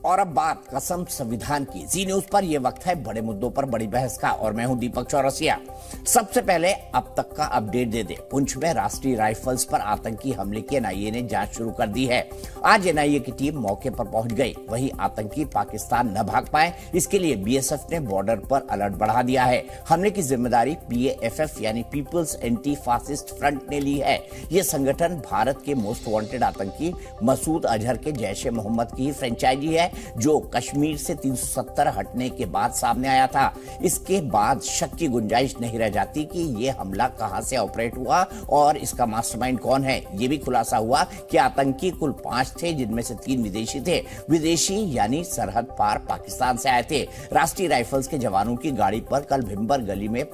और अब बात कसम संविधान की। जी न्यूज पर यह वक्त है बड़े मुद्दों पर बड़ी बहस का और मैं हूं दीपक चौरसिया। सबसे पहले अब तक का अपडेट दे दे। पुंछ में राष्ट्रीय राइफल्स पर आतंकी हमले की एनआईए ने जांच शुरू कर दी है। आज एनआईए की टीम मौके पर पहुंच गई। वहीं आतंकी पाकिस्तान न भाग पाए इसके लिए बीएसएफ ने बॉर्डर पर अलर्ट बढ़ा दिया है। हमले की जिम्मेदारी पीएएफएफ यानी पीपल्स एंटी फासिस्ट फ्रंट ने ली है। यह संगठन भारत के मोस्ट वांटेड आतंकी मसूद अजहर के जैश ए मोहम्मद की ही फ्रेंचाइजी है, जो कश्मीर से 370 हटने के बाद सामने आया था। इसके बाद शक की गुंजाइश नहीं रह जाती कि यह हमला कहां से ऑपरेट हुआ और इसका मास्टरमाइंड कौन है। यह भी खुलासा हुआ कि आतंकी कुल 5 थे, जिनमें से 3 विदेशी थे। विदेशी यानी सरहद पार पाकिस्तान से आए थे। राष्ट्रीय राइफल्स के जवानों की गाड़ी पर कल भिम्बर गली में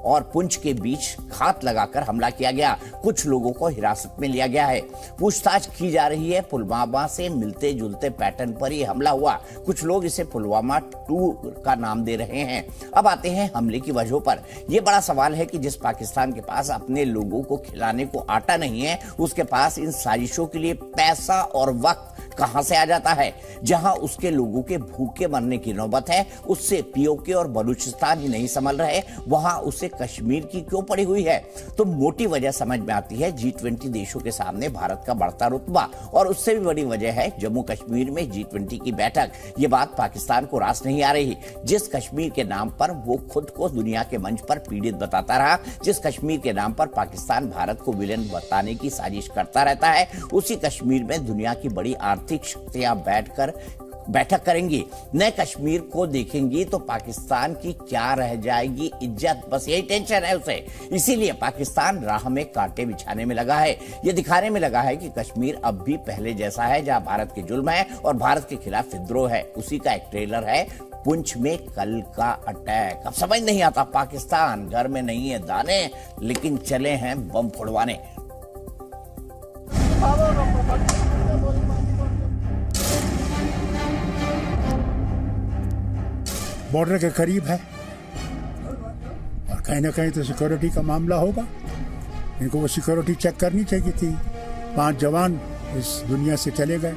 और पुंछ के बीच घात लगाकर हमला किया गया। कुछ लोगों को हिरासत में लिया गया है। पूछताछ की जा रही है। पुलवामा से मिलते जुलते पैटर्न पर यह हमला हुआ। कुछ लोग इसे पुलवामा 2 का नाम दे रहे हैं। अब आते हैं हमले की वजहों पर। यह बड़ा सवाल है कि जिस पाकिस्तान के पास अपने लोगों को खिलाने को आटा नहीं है, उसके पास इन साजिशों के लिए पैसा और वक्त कहां से आ जाता है। जहां उसके लोगों के भूखे मरने की नौबत है, उससे पीओके और बलूचिस्तान ही नहीं संभल रहे, वहां उसे कश्मीर की क्यों पड़ी हुई है। तो मोटी वजह समझ में आती है G20 देशों के सामने भारत का बढ़ता रुतबा, और उससे भी बड़ी वजह है जम्मू कश्मीर में G20 की बैठक। ये बात पाकिस्तान को रास नहीं आ रही। जिस कश्मीर के नाम पर वो खुद को दुनिया के मंच पर पीड़ित बताता रहा, जिस कश्मीर के नाम पर पाकिस्तान भारत को विलेन बताने की साजिश करता रहता है, उसी कश्मीर में दुनिया की बड़ी आर्थिक शक्तियां बैठक करेंगी। नए कश्मीर को देखेंगी तो पाकिस्तान की क्या रह जाएगी इज्जत, बस यही टेंशन है उसे। इसीलिए पाकिस्तान राह में कांटे बिछाने में लगा है। ये दिखाने में लगा है कि कश्मीर अब भी पहले जैसा है, जहां भारत के जुल्म है और भारत के खिलाफ विद्रोह है। उसी का एक ट्रेलर है पुंछ में कल का अटैक। अब समझ नहीं आता, पाकिस्तान घर में नहीं है दाने, लेकिन चले हैं बम फोड़वाने। बॉर्डर के करीब है और कहीं ना कहीं तो सिक्योरिटी का मामला होगा। इनको वो सिक्योरिटी चेक करनी चाहिए थी। 5 जवान इस दुनिया से चले गए।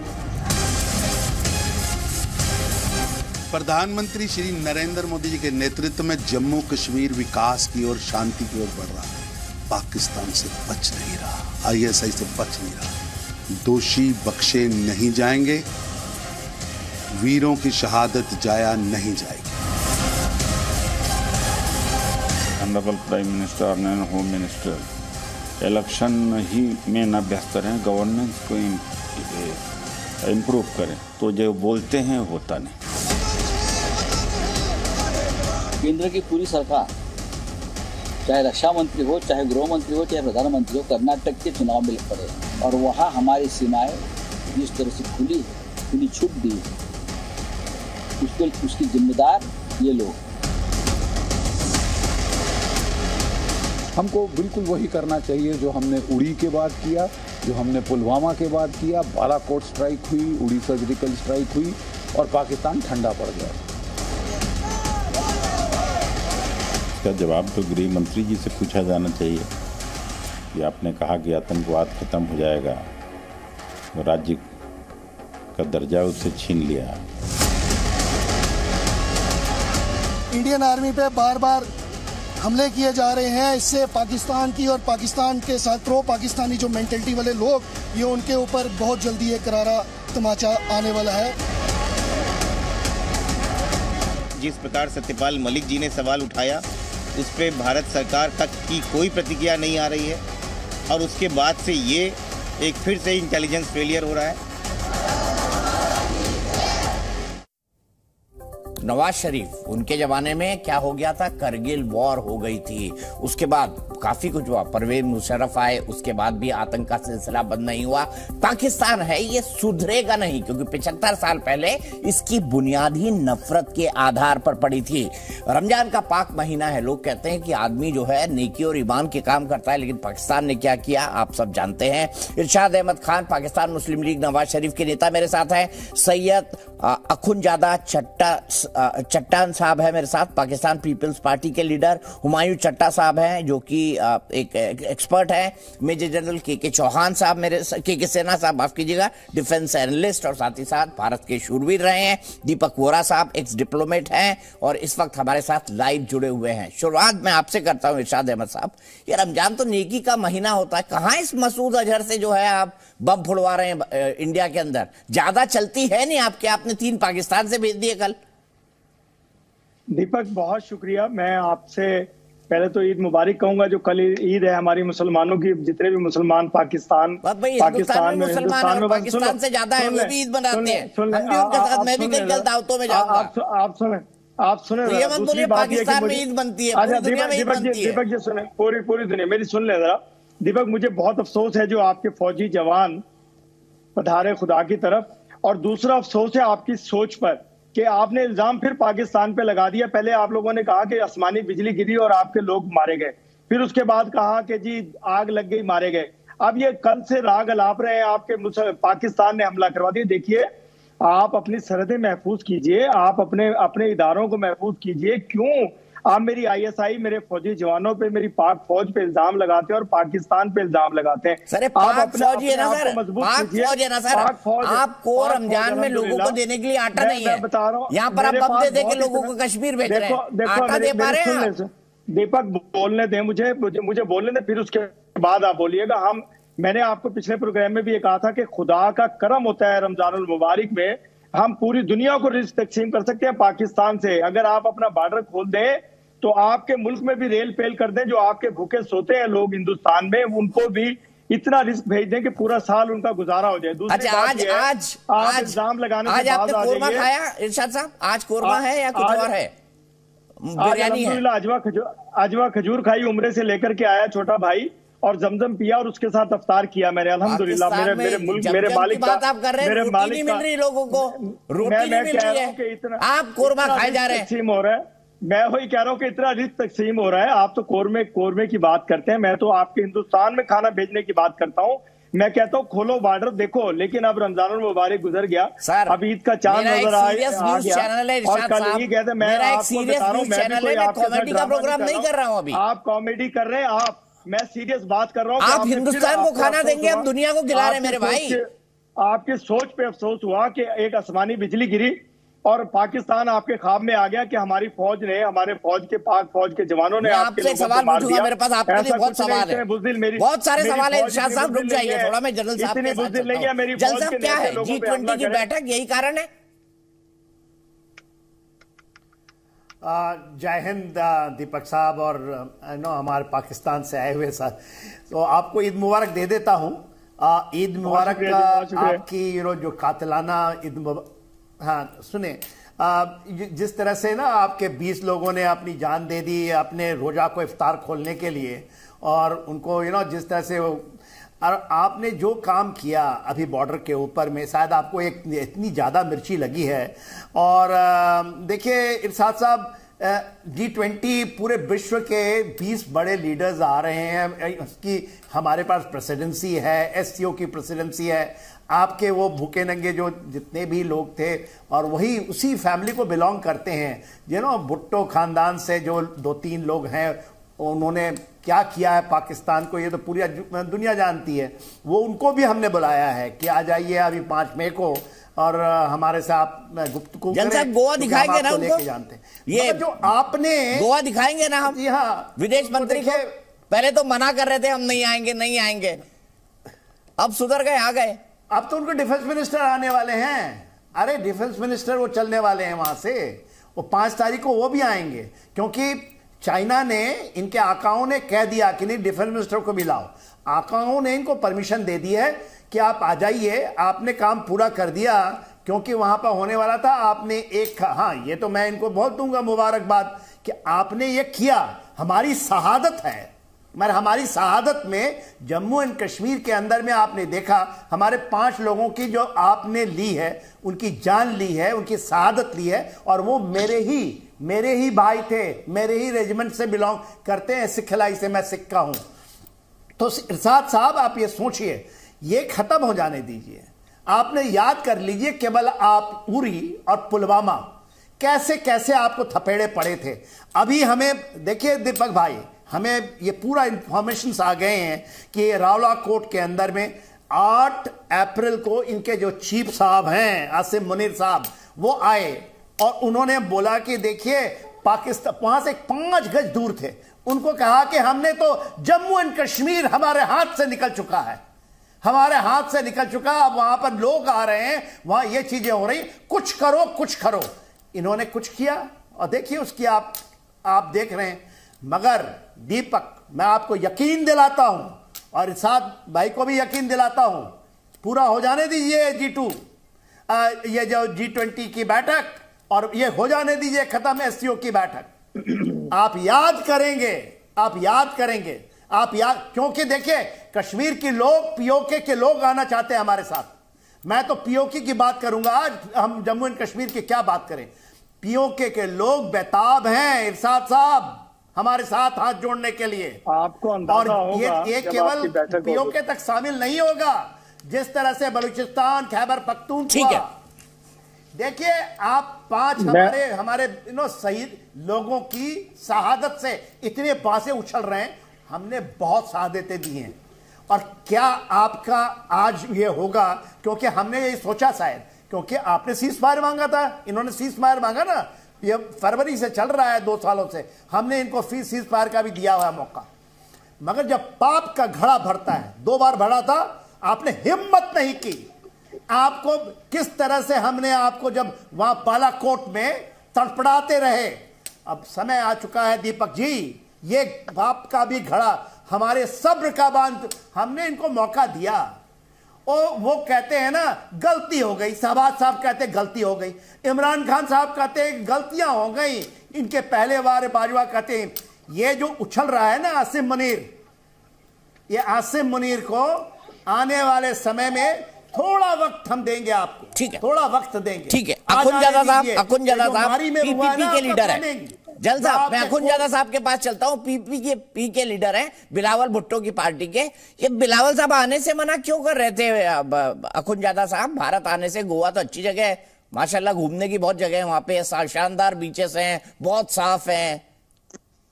प्रधानमंत्री श्री नरेंद्र मोदी जी के नेतृत्व में जम्मू कश्मीर विकास की ओर, शांति की ओर बढ़ रहा है। पाकिस्तान से बच नहीं रहा, आईएसआई से बच नहीं रहा। दोषी बख्शे नहीं जाएंगे, वीरों की शहादत जाया नहीं जाएगी। ऑनरेबल प्राइम मिनिस्टर और होम मिनिस्टर इलेक्शन ही में न व्यस्त रहें, गवर्नेंस को इम्प्रूव करें, तो जो बोलते हैं होता नहीं। केंद्र की पूरी सरकार, चाहे रक्षा मंत्री हो, चाहे गृह मंत्री हो, चाहे प्रधानमंत्री हो, कर्नाटक के चुनाव में पड़े और वहाँ हमारी सीमाएं जिस तरह से खुली छूट दी, उसकी जिम्मेदार ये लोग। हमको बिल्कुल वही करना चाहिए जो हमने उड़ी के बाद किया, जो हमने पुलवामा के बाद किया। बालाकोट स्ट्राइक हुई, उड़ी सर्जिकल स्ट्राइक हुई और पाकिस्तान ठंडा पड़ गया। इसका जवाब तो गृह मंत्री जी से पूछा जाना चाहिए कि आपने कहा कि आतंकवाद खत्म हो जाएगा, तो राज्य का दर्जा उससे छीन लिया। इंडियन आर्मी पे बार बार हमले किए जा रहे हैं। इससे पाकिस्तान की और पाकिस्तान के साथ प्रो पाकिस्तानी जो मेंटलिटी वाले लोग, ये उनके ऊपर बहुत जल्दी एक करारा तमाचा आने वाला है। जिस प्रकार सत्यपाल मलिक जी ने सवाल उठाया, उस पे भारत सरकार की कोई प्रतिक्रिया नहीं आ रही है और उसके बाद से ये एक फिर से इंटेलिजेंस फेलियर हो रहा है। नवाज शरीफ, उनके जमाने में क्या हो गया था, करगिल वॉर हो गई थी। उसके बाद काफी कुछ हुआ, परवेज मुशर्रफ आए, उसके बाद भी आतंक का सिलसिला बंद नहीं हुआ। पाकिस्तान है ये सुधरेगा नहीं, क्योंकि 75 साल पहले इसकी बुनियाद ही नफरत के आधार पर पड़ी थी। रमजान का पाक महीना है, लोग कहते हैं कि आदमी जो है नेकी और ईमान के काम करता है, लेकिन पाकिस्तान ने क्या किया आप सब जानते हैं। इरशाद अहमद खान, पाकिस्तान मुस्लिम लीग नवाज शरीफ के नेता मेरे साथ हैं। सैयद अखुनजादा चट्टान साहब है मेरे साथ, पाकिस्तान पीपल्स पार्टी के लीडर। हुमायूं चट्टा साहब हैं जो कि एक एक्सपर्ट है मेजर जनरल के चौहान साहब, मेरे के सेना साहब माफ कीजिएगा, डिफेंस एनालिस्ट और साथ ही साथ भारत के शूरवीर रहे हैं। दीपक वोरा साहब एक्स डिप्लोमेट हैं और इस वक्त हमारे साथ लाइव जुड़े हुए हैं। शुरुआत मैं आपसे करता हूं इरशाद अहमद साहब, ये रमजान तो नेकी का महीना होता है, कहां इस मसूद अजहर से जो है आप बम फुड़वा रहे हैं इंडिया के अंदर? ज्यादा चलती है नहीं आपके, आपने 3 पाकिस्तान से भेज दिए कल। दीपक बहुत शुक्रिया। मैं आपसे पहले तो ईद मुबारक कहूंगा, जो कल ईद है हमारी मुसलमानों की, जितने भी मुसलमान पाकिस्तान में पाकिस्तान से ज्यादा है, वो भी ईद मनाते हैं, मैं भी कई दावतों में जाऊंगा। आप सुने, ये मत बोलिए पाकिस्तान में ईद बनती है, पूरी दुनिया में ईद बनती है। दीपक जी सुने, पूरी दुनिया मेरी सुन ले जरा। दीपक मुझे बहुत अफसोस है जो आपके फौजी जवान पधारे खुदा की तरफ, और दूसरा अफसोस है आपकी सोच पर कि आपने इल्जाम फिर पाकिस्तान पे लगा दिया। पहले आप लोगों ने कहा कि आसमानी बिजली गिरी और आपके लोग मारे गए, फिर उसके बाद कहा कि जी आग लग गई मारे गए। अब ये कल से राग अलाप रहे हैं आपके पाकिस्तान ने हमला करवा दिया। देखिए आप अपनी सरहदें महफूज कीजिए, आप अपने इदारों को महफूज कीजिए। क्यों आप मेरी ISI मेरे फौजी जवानों पे, मेरी पाक फौज पे इल्जाम लगाते हैं और पाकिस्तान पे इल्जाम लगाते हैं? सर पाक फौज है ना सर, पाक फौज है ना सर, आपको रमजान में लोगों को देने के लिए आटा नहीं है, बता रहा हूँ यहाँ पर आप बम दे के लोगों को कश्मीर भेज रहे हैं, आटा दे पा रहे हैं? दीपक बोलने दें मुझे बोलने दें, फिर उसके बाद आप बोलिएगा। मैंने आपको पिछले प्रोग्राम में भी ये कहा था कि खुदा का करम होता है रमजानुल मुबारक में, हम पूरी दुनिया को रिस्क तकसीम कर सकते हैं पाकिस्तान से। अगर आप अपना बॉर्डर खोल दें तो आपके मुल्क में भी रेल पेल कर दें, जो आपके भूखे सोते हैं लोग हिंदुस्तान में, उनको भी इतना रिस्क भेज दें कि पूरा साल उनका गुजारा हो जाए। दूसरी आज इल्जाम लगाने आज आपने कोरमा खाया इरशाद साहब? आज कोरमा है या कुछ और है? बिरयानी है? अजवा खजूर खाई, उम्रे से लेकर के आया छोटा भाई, और जमजम पिया और उसके साथ अफ्तार किया मैंने, अल्हम्दुलिल्लाह। मेरे मुल्क मेरे मालिक बात आप कर रहे हैं, रोटी नहीं मिल रही लोगों को, रोटी नहीं मिल रही है, आप कोरमा खाए जा रहे हैं। हो रहा है, मैं वही कह रहा हूँ कि इतना रिस्क तकसीम हो रहा है। आप तो कोरमे की बात करते हैं, मैं तो आपके हिंदुस्तान में खाना भेजने की बात करता हूँ। मैं कहता हूँ खोलो बॉर्डर देखो, लेकिन अब रमजानुल मुबारक गुजर गया, अब ईद का चांद नजर आ गया, और कल ही कहते मैं आपको बता रहा हूँ, मैं भी कोई कॉमेडी का प्रोग्राम नहीं कर रहा हूँ अभी। आप कॉमेडी कर रहे हैं, मैं सीरियस बात कर रहा हूँ। आप हिंदुस्तान को खाना देंगे, हम दुनिया को खिला रहे हैं मेरे भाई। आपकी सोच पे अफसोस हुआ कि एक आसमानी बिजली गिरी और पाकिस्तान आपके ख्वाब में आ गया कि हमारी फौज ने, हमारे फौज के पाक फौज के जवानों ने आपसे सवाल पूछूंगा, मेरे पास आपके लिए बहुत सवाल है, बहुत सारे सवाल है। इरशाद साहब रुक जाइए थोड़ा, मैं जनरल साहब के साथ चलता हूं। जनरल साहब क्या है G20 की बैठक, यही कारण है? जय हिंद दीपक साहब और हमारे पाकिस्तान से आए हुए सर, तो आपको ईद मुबारक दे देता हूं। ईद मुबारक आपकी जो कातिलाना ईद। हाँ सुने, जिस तरह से ना आपके 20 लोगों ने अपनी जान दे दी अपने रोजा को इफ्तार खोलने के लिए, और उनको जिस तरह से और आपने जो काम किया अभी बॉर्डर के ऊपर में, शायद आपको एक इतनी ज़्यादा मिर्ची लगी है। और देखिए इरशाद साहब, G20 पूरे विश्व के 20 बड़े लीडर्स आ रहे हैं, उसकी हमारे पास प्रेसिडेंसी है, SCO की प्रेसिडेंसी है, आपके वो भूखे नंगे जो जितने भी लोग थे, और वही उसी फैमिली को बिलोंग करते हैं भुट्टो खानदान से जो 2-3 लोग हैं, उन्होंने क्या किया है पाकिस्तान को ये तो पूरी दुनिया जानती है। वो उनको भी हमने बुलाया है कि आ जाइए अभी 5 मई को और हमारे साथ गुफ्तगू करें। गोवा दिखाएंगे ना उनको, जानते ये जो आपने गोवा दिखाएंगे ना हम? हाँ, विदेश मंत्री को पहले तो मना कर रहे थे हम नहीं आएंगे, अब सुधर गए, आ गए। अब तो उनको डिफेंस मिनिस्टर आने वाले हैं। अरे डिफेंस मिनिस्टर वो चलने वाले हैं वहां से, वो 5 तारीख को वो भी आएंगे, क्योंकि चाइना ने, इनके आकाओं ने कह दिया कि नहीं डिफेंस मिनिस्टर को भी लाओ। आकाओं ने इनको परमिशन दे दी है कि आप आ जाइए, आपने काम पूरा कर दिया, क्योंकि वहां पर होने वाला था। आपने हाँ ये तो मैं इनको बहुत दूंगा मुबारकबाद कि आपने ये किया, हमारी शहादत है। मगर हमारी शहादत में जम्मू एंड कश्मीर के अंदर में आपने देखा हमारे 5 लोगों की जो आपने ली है, उनकी जान ली है, उनकी शहादत ली है, और वो मेरे ही भाई थे, मेरे ही रेजिमेंट से बिलोंग करते हैं, सिखलाई से, मैं सिख का हूं। तो इरशाद साहब आप ये सोचिए, ये खत्म हो जाने दीजिए। आपने याद कर लीजिए केवल आप उरी और पुलवामा कैसे कैसे आपको थपेड़े पड़े थे। अभी हमें देखिए दीपक भाई, हमें ये पूरा इंफॉर्मेशन आ गए हैं कि रावला कोर्ट के अंदर में 8 अप्रैल को इनके जो चीफ साहब हैं आसिम मुनीर साहब, वो आए और उन्होंने बोला कि देखिए पाकिस्तान, वहां से 5 गज दूर थे, उनको कहा कि हमने तो जम्मू एंड कश्मीर हमारे हाथ से निकल चुका है, हमारे हाथ से निकल चुका, अब वहां पर लोग आ रहे हैं, वहां ये चीजें हो रही, कुछ करो कुछ करो। इन्होंने कुछ किया और देखिए उसकी आप देख रहे हैं। मगर दीपक, मैं आपको यकीन दिलाता हूं और साथ भाई को भी यकीन दिलाता हूं, पूरा हो जाने दीजिए G2, ये जो G20 की बैठक, और ये हो जाने दीजिए खत्म SCO की बैठक। आप याद करेंगे, क्योंकि देखिए कश्मीर के लोग, POK के लोग आना चाहते हैं हमारे साथ। मैं तो POK की बात करूंगा, आज हम जम्मू एंड कश्मीर की क्या बात करें। POK के लोग बेताब हैं इरशाद साहब हमारे साथ हाथ जोड़ने के लिए। आपको अंदाजा होगा, ये केवल POK तक शामिल नहीं होगा, जिस तरह से बलूचिस्तान, खैबर पख्तूनख्वा, देखिए आप 5 हमारे शहीद लोगों की शहादत से इतने बातें उछल रहे हैं, हमने बहुत शहादतें दी हैं। और क्या आपका आज ये होगा, क्योंकि हमने ये सोचा शायद, क्योंकि आपने सीज फायर मांगा था, इन्होंने सीज फायर मांगा ना, ये फरवरी से चल रहा है 2 सालों से, हमने इनको सीज फायर का भी दिया हुआ मौका। मगर जब पाप का घड़ा भरता है, 2 बार भरा था, आपने हिम्मत नहीं की। आपको किस तरह से हमने आपको जब वहां बालाकोट में तड़पड़ाते रहे। अब समय आ चुका है दीपक जी, ये पाप का भी घड़ा, हमारे सब्र का बांध, हमने इनको मौका दिया। और वो कहते हैं ना गलती हो गई, शहबाज साहब कहते गलती हो गई, इमरान खान साहब कहते गलतियां हो गई, इनके पहले बार बाजवा कहते हैं। ये जो उछल रहा है ना आसिम मुनीर, ये आसिम मुनीर को आने वाले समय में थोड़ा वक्त हम देंगे आपको, ठीक है, थोड़ा वक्त देंगे, ठीक है। अखुनजादा साहब PPP के लीडर है। जल्द साहब, मैं अखुनजादा साहब के पास चलता हूं, PPP के लीडर हैं, बिलावल भुट्टो की पार्टी के। ये बिलावल साहब आने से मना क्यों कर रहे थे अखुनजादा साहब? भारत आने से, गोवा तो अच्छी जगह है माशाल्लाह, घूमने की बहुत जगह है वहां पे, शानदार बीचेस हैं, बहुत साफ हैं।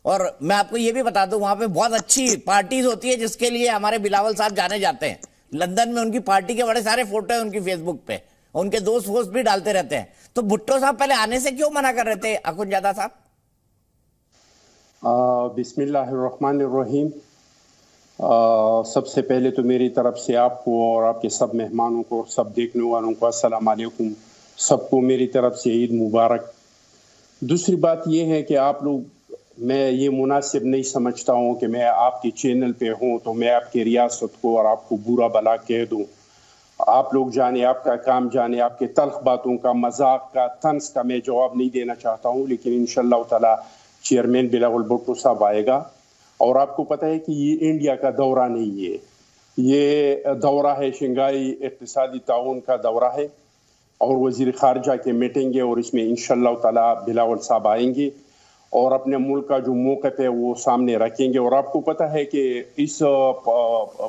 और मैं आपको ये भी बता दूं, वहां पे बहुत अच्छी पार्टीज होती है जिसके लिए हमारे बिलावल साहब जाने जाते हैं। लंदन में उनकी पार्टी के बड़े सारे फोटो हैं उनकी फेसबुक पे, उनके दोस्त वोस्त भी डालते रहते हैं। तो भुट्टो साहब पहले आने से क्यों मना कर रहे थे अखुनजादा साहब? बिस्मिल्लाहिर्रहमानिर्रहीम। सबसे पहले तो मेरी तरफ से आपको और आपके सब मेहमानों को और सब देखने वालों को अस्सलाम वालेकुम, सबको मेरी तरफ से ईद मुबारक। दूसरी बात यह है कि आप लोग, मैं ये मुनासिब नहीं समझता हूँ कि मैं आपके चैनल पे हूँ तो मैं आपकी रियासत को और आपको बुरा भला कह दूँ। आप लोग जाने, आपका काम जाने, आपके तल्ख बातों का, मजाक का, तंज का मैं जवाब नहीं देना चाहता हूँ। लेकिन इंशाअल्लाह ताला चेयरमैन बिलावल भुट्टो साहब आएगा। और आपको पता है कि ये इंडिया का दौरा नहीं है, ये दौरा है शंघाई इक़्तिसादी ताउन का दौरा है, और वज़ीर ख़ारजा के मीटिंग है, और इसमें इंशाअल्लाह ताला बिलावल साहब आएंगे और अपने मुल्क का जो मौक़िफ़ है वो सामने रखेंगे। और आपको पता है कि इस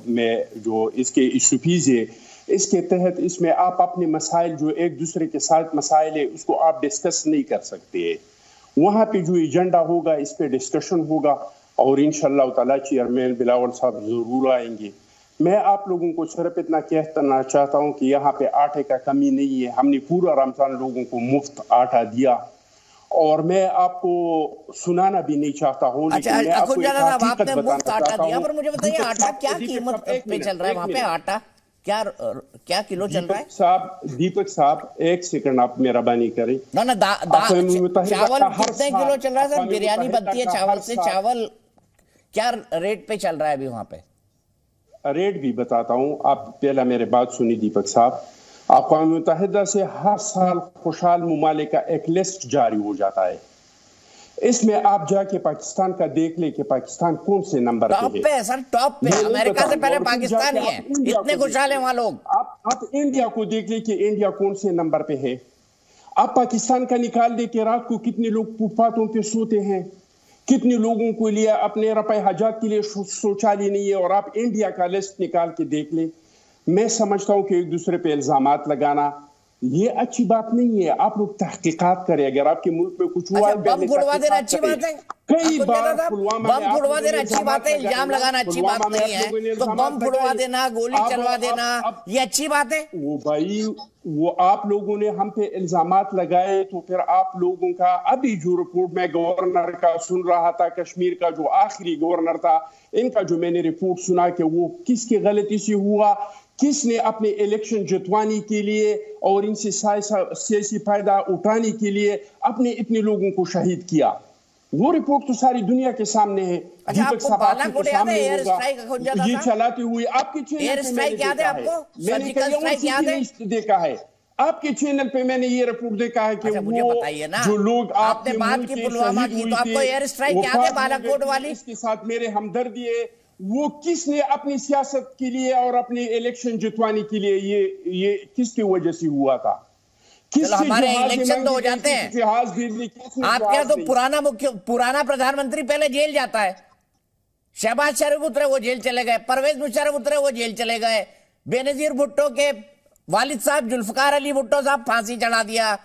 में जो इसके इशूज़ है, इसके तहत इसमें आप अपने मसाइल जो एक दूसरे के साथ मसाइल है उसको आप डिस्कस नहीं कर सकते। वहाँ पे जो एजेंडा होगा इस पे डिस्कशन होगा, और इंशाअल्लाह ताला चेयरमैन बिलावल साहब ज़रूर आएंगे। मैं आप लोगों को सिर्फ इतना कहना चाहता हूँ कि यहाँ पे आटे का कमी नहीं है, हमने पूरा रमज़ान लोगों को मुफ्त आटा दिया, और मैं आपको सुनाना भी नहीं चाहता हूँ। अच्छा, आपने मुफ्त आटा दिया, पर मुझे बताइए आटा क्या कीमत पे चल रहा है वहाँ पे? आटा क्या किलो चल रहा है? साहब दीपक साहब, एक सेकंड आप मेहरबानी करें ना। चावल कितने किलो चल रहा है सर? बिरयानी बनती है चावल से, चावल क्या रेट पे चल रहा है अभी वहाँ पे? रेट भी बताता हूँ, आप पहला मेरे बात सुनी दीपक साहब। अक़वाम मुत्तहिदा से हर साल खुशहाल ममालिक का एक लिस्ट जारी हो जाता है, इसमें आप जाके पाकिस्तान का देख ले कि पाकिस्तान कौन से नंबर पे है सर? टॉप पे अमेरिका से पहले पाकिस्तान ही है, इतने खुशहाल है वहां लोग। आप इंडिया को देख ले कि इंडिया कौन से नंबर पे है। आप पाकिस्तान का निकाल दे कि रात को कितने लोग फुटपाथों पे सोते हैं, कितने लोगों को लिए अपने रफ़ा हजात के लिए शौचालय नहीं है, और आप इंडिया का लिस्ट निकाल के देख ले। मैं समझता हूँ कि एक दूसरे पे इल्जामात लगाना ये अच्छी बात नहीं है। आप लोग तहकीकात करें, अगर आपके मुल्क में कुछ हुआ है, बम फुड़वा देना अच्छी बात है, कई बार बम फुड़वा देना अच्छी बात है, इल्जाम लगाना अच्छी बात नहीं है, तो बम फुड़वा देना, गोली चलवा देना, ये अच्छी बात है। वो भाई, वो आप लोगों ने हम पे इल्जामात लगाए, तो फिर आप लोगों का अभी जो रिपोर्ट में गवर्नर का सुन रहा था, कश्मीर का जो आखिरी गवर्नर था, इनका जो मैंने रिपोर्ट सुना कि वो किसकी गलती से हुआ, किसने अपने इलेक्शन जितवाने के लिए और इनसे सियासी फायदा उठाने के लिए अपने इतने लोगों को शहीद किया, वो रिपोर्ट तो सारी दुनिया के सामने है। दीपक साहब आपके सामने होगा, ये चलाते हुए आपके चैनल पे मैंने देखा है, आपके चैनल पे मैंने ये रिपोर्ट देखा है कि मुझे बताइए ना, जो लोग आपने बात की पुलवामा की, तो आपको एयर स्ट्राइक याद है बालाकोट वाली, इसके साथ मेरे हमदर्दी है, वो किसने अपनी सियासत के लिए और अपने इलेक्शन जितवाने के लिए ये किसकी वजह से हुआ था? हमारे इलेक्शन तो हो जाते हैं, आपके यहाँ तो पुराना प्रधानमंत्री पहले जेल जाता है, शहबाज शरीफ उतरे वो जेल चले गए, परवेज मुशर्रफ उतरे वो जेल चले गए, बेनजीर भुट्टो के वालिद साहब जुल्फकार अली भुट्टो साहब फांसी चढ़ा दिया।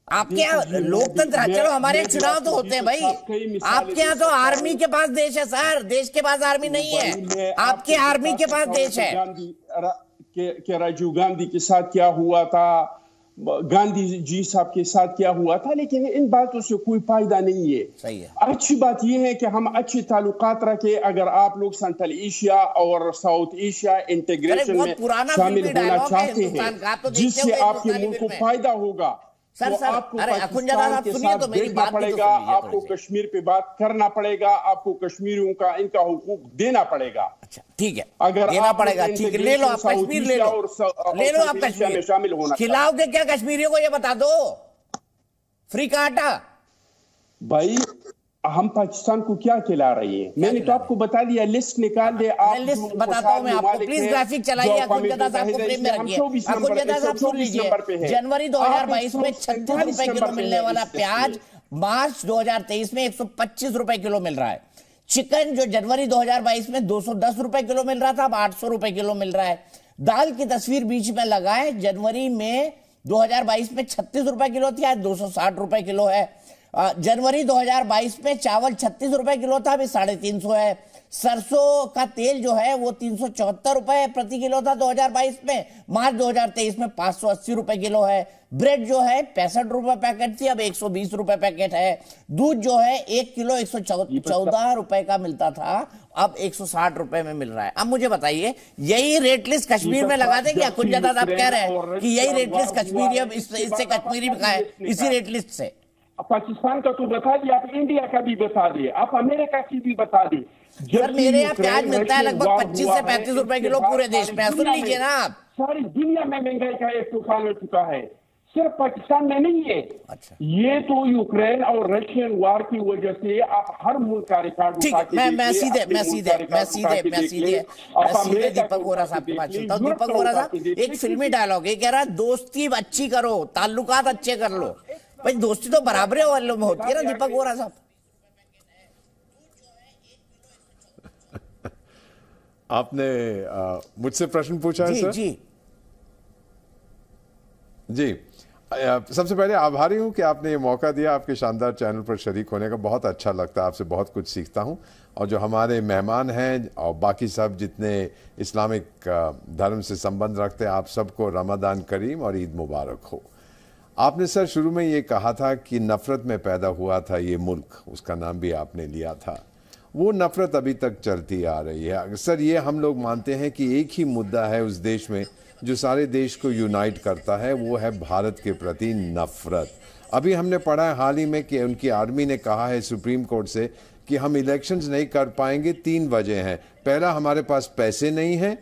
आपके यहाँ लोकतंत्र, चलो हमारे चुनाव तो होते हैं भाई, आपके यहाँ तो आर्मी के पास देश है सर, देश के पास आर्मी नहीं है, आपके आर्मी के पास देश है। कि राजीव गांधी के साथ क्या हुआ था, गांधी जी साहब के साथ क्या हुआ था, लेकिन इन बातों से कोई फायदा नहीं है। सही है। अच्छी बात यह है कि हम अच्छे ताल्लुकात रखें। अगर आप लोग सेंट्रल एशिया और साउथ एशिया इंटीग्रेशन में शामिल होना चाहते हैं, जिससे आपके मुल्क को फायदा होगा, सर तो सर आपको अरे पाकिस्तान के साथ देखना पड़ेगा, आपको कश्मीर पे बात करना पड़ेगा, आपको कश्मीरियों का इनका हुकूक देना पड़ेगा। अच्छा ठीक है, अगर देना पड़ेगा, ठीक है, ले लो आप कश्मीर, ले लो आप कश्मीर में शामिल होना, खिलाओगे क्या कश्मीरियों को, ये बता दो, फ्री का आटा। भाई हम पाकिस्तान को क्या खिला रही है? मैंने तो आपको बता दिया, लिस्ट निकाल दे। आप लिस्ट बताता हूं मैं आपको, प्लीज ग्राफिक चलाइए, अखुंजदा साहब को फ्रेम में रखिए। अखुंजदा साहब सुन लीजिए, जनवरी 2022 में 36 रुपए किलो मिलने वाला प्याज मार्च 2023 में 125 रुपए किलो मिल रहा है। चिकन जो जनवरी 2022 में 210 रुपए किलो मिल रहा था, अब 800 रुपए किलो मिल रहा है। दाल की तस्वीर बीच में लगाए, जनवरी में 2022 में 36 रुपए किलो थी, आज 260 रुपए किलो है। जनवरी 2022 में चावल 36 रुपए किलो था, अभी 350 है। सरसों का तेल जो है वो 374 रुपए प्रति किलो था 2022 में, मार्च 2023 में 580 रुपए किलो है। ब्रेड जो है 65 रुपए पैकेट थी, अब 120 रुपए पैकेट है। दूध जो है 1 किलो 114 रुपए का मिलता था, अब 160 रुपए में मिल रहा है। अब मुझे बताइए, यही रेट लिस्ट कश्मीर में लगा देंगे? अखुंजदा साहब कह रहे हैं कि यही रेट लिस्ट कश्मीरी, अब इससे कश्मीरी भी है इसी रेट लिस्ट से। पाकिस्तान का तो बता दिया, आप इंडिया का भी बता दिए, आप अमेरिका की भी बता दी। सर मेरे यहाँ प्याज मिलता है लगभग 25 से 35 रुपए किलो पूरे देश में, सुन लीजिए ना आप। सारी दुनिया में महंगाई का एक तूफान हो चुका है, सिर्फ पाकिस्तान में नहीं है। अच्छा। ये तो यूक्रेन और रशियन वार की वजह से आप हर मुल्क का रिकॉर्ड ठीक, मैं सीधे दीपक वोरा साहब के पास चलता हूँ। दीपक वोरा साहब, एक फिल्मी डायलॉग, ये कह रहा है दोस्ती अच्छी करो, ताल्लुकात अच्छे कर लो। भाई दोस्ती तो बराबरे वालों में होती है ना दीपक वोरा साहब। आपने मुझसे प्रश्न पूछा है सर? जी जी, सबसे पहले आभारी हूं कि आपने ये मौका दिया, आपके शानदार चैनल पर शरीक होने का बहुत अच्छा लगता है, आपसे बहुत कुछ सीखता हूं। और जो हमारे मेहमान हैं और बाकी सब जितने इस्लामिक धर्म से संबंध रखते हैं, आप सबको रमज़ान करीम और ईद मुबारक हो। आपने सर शुरू में ये कहा था कि नफ़रत में पैदा हुआ था ये मुल्क, उसका नाम भी आपने लिया था। वो नफ़रत अभी तक चलती आ रही है। सर ये हम लोग मानते हैं कि एक ही मुद्दा है उस देश में जो सारे देश को यूनाइट करता है, वो है भारत के प्रति नफ़रत। अभी हमने पढ़ा है हाल ही में कि उनकी आर्मी ने कहा है सुप्रीम कोर्ट से कि हम इलेक्शंस नहीं कर पाएंगे। 3 वजह हैं। पहला, हमारे पास पैसे नहीं हैं,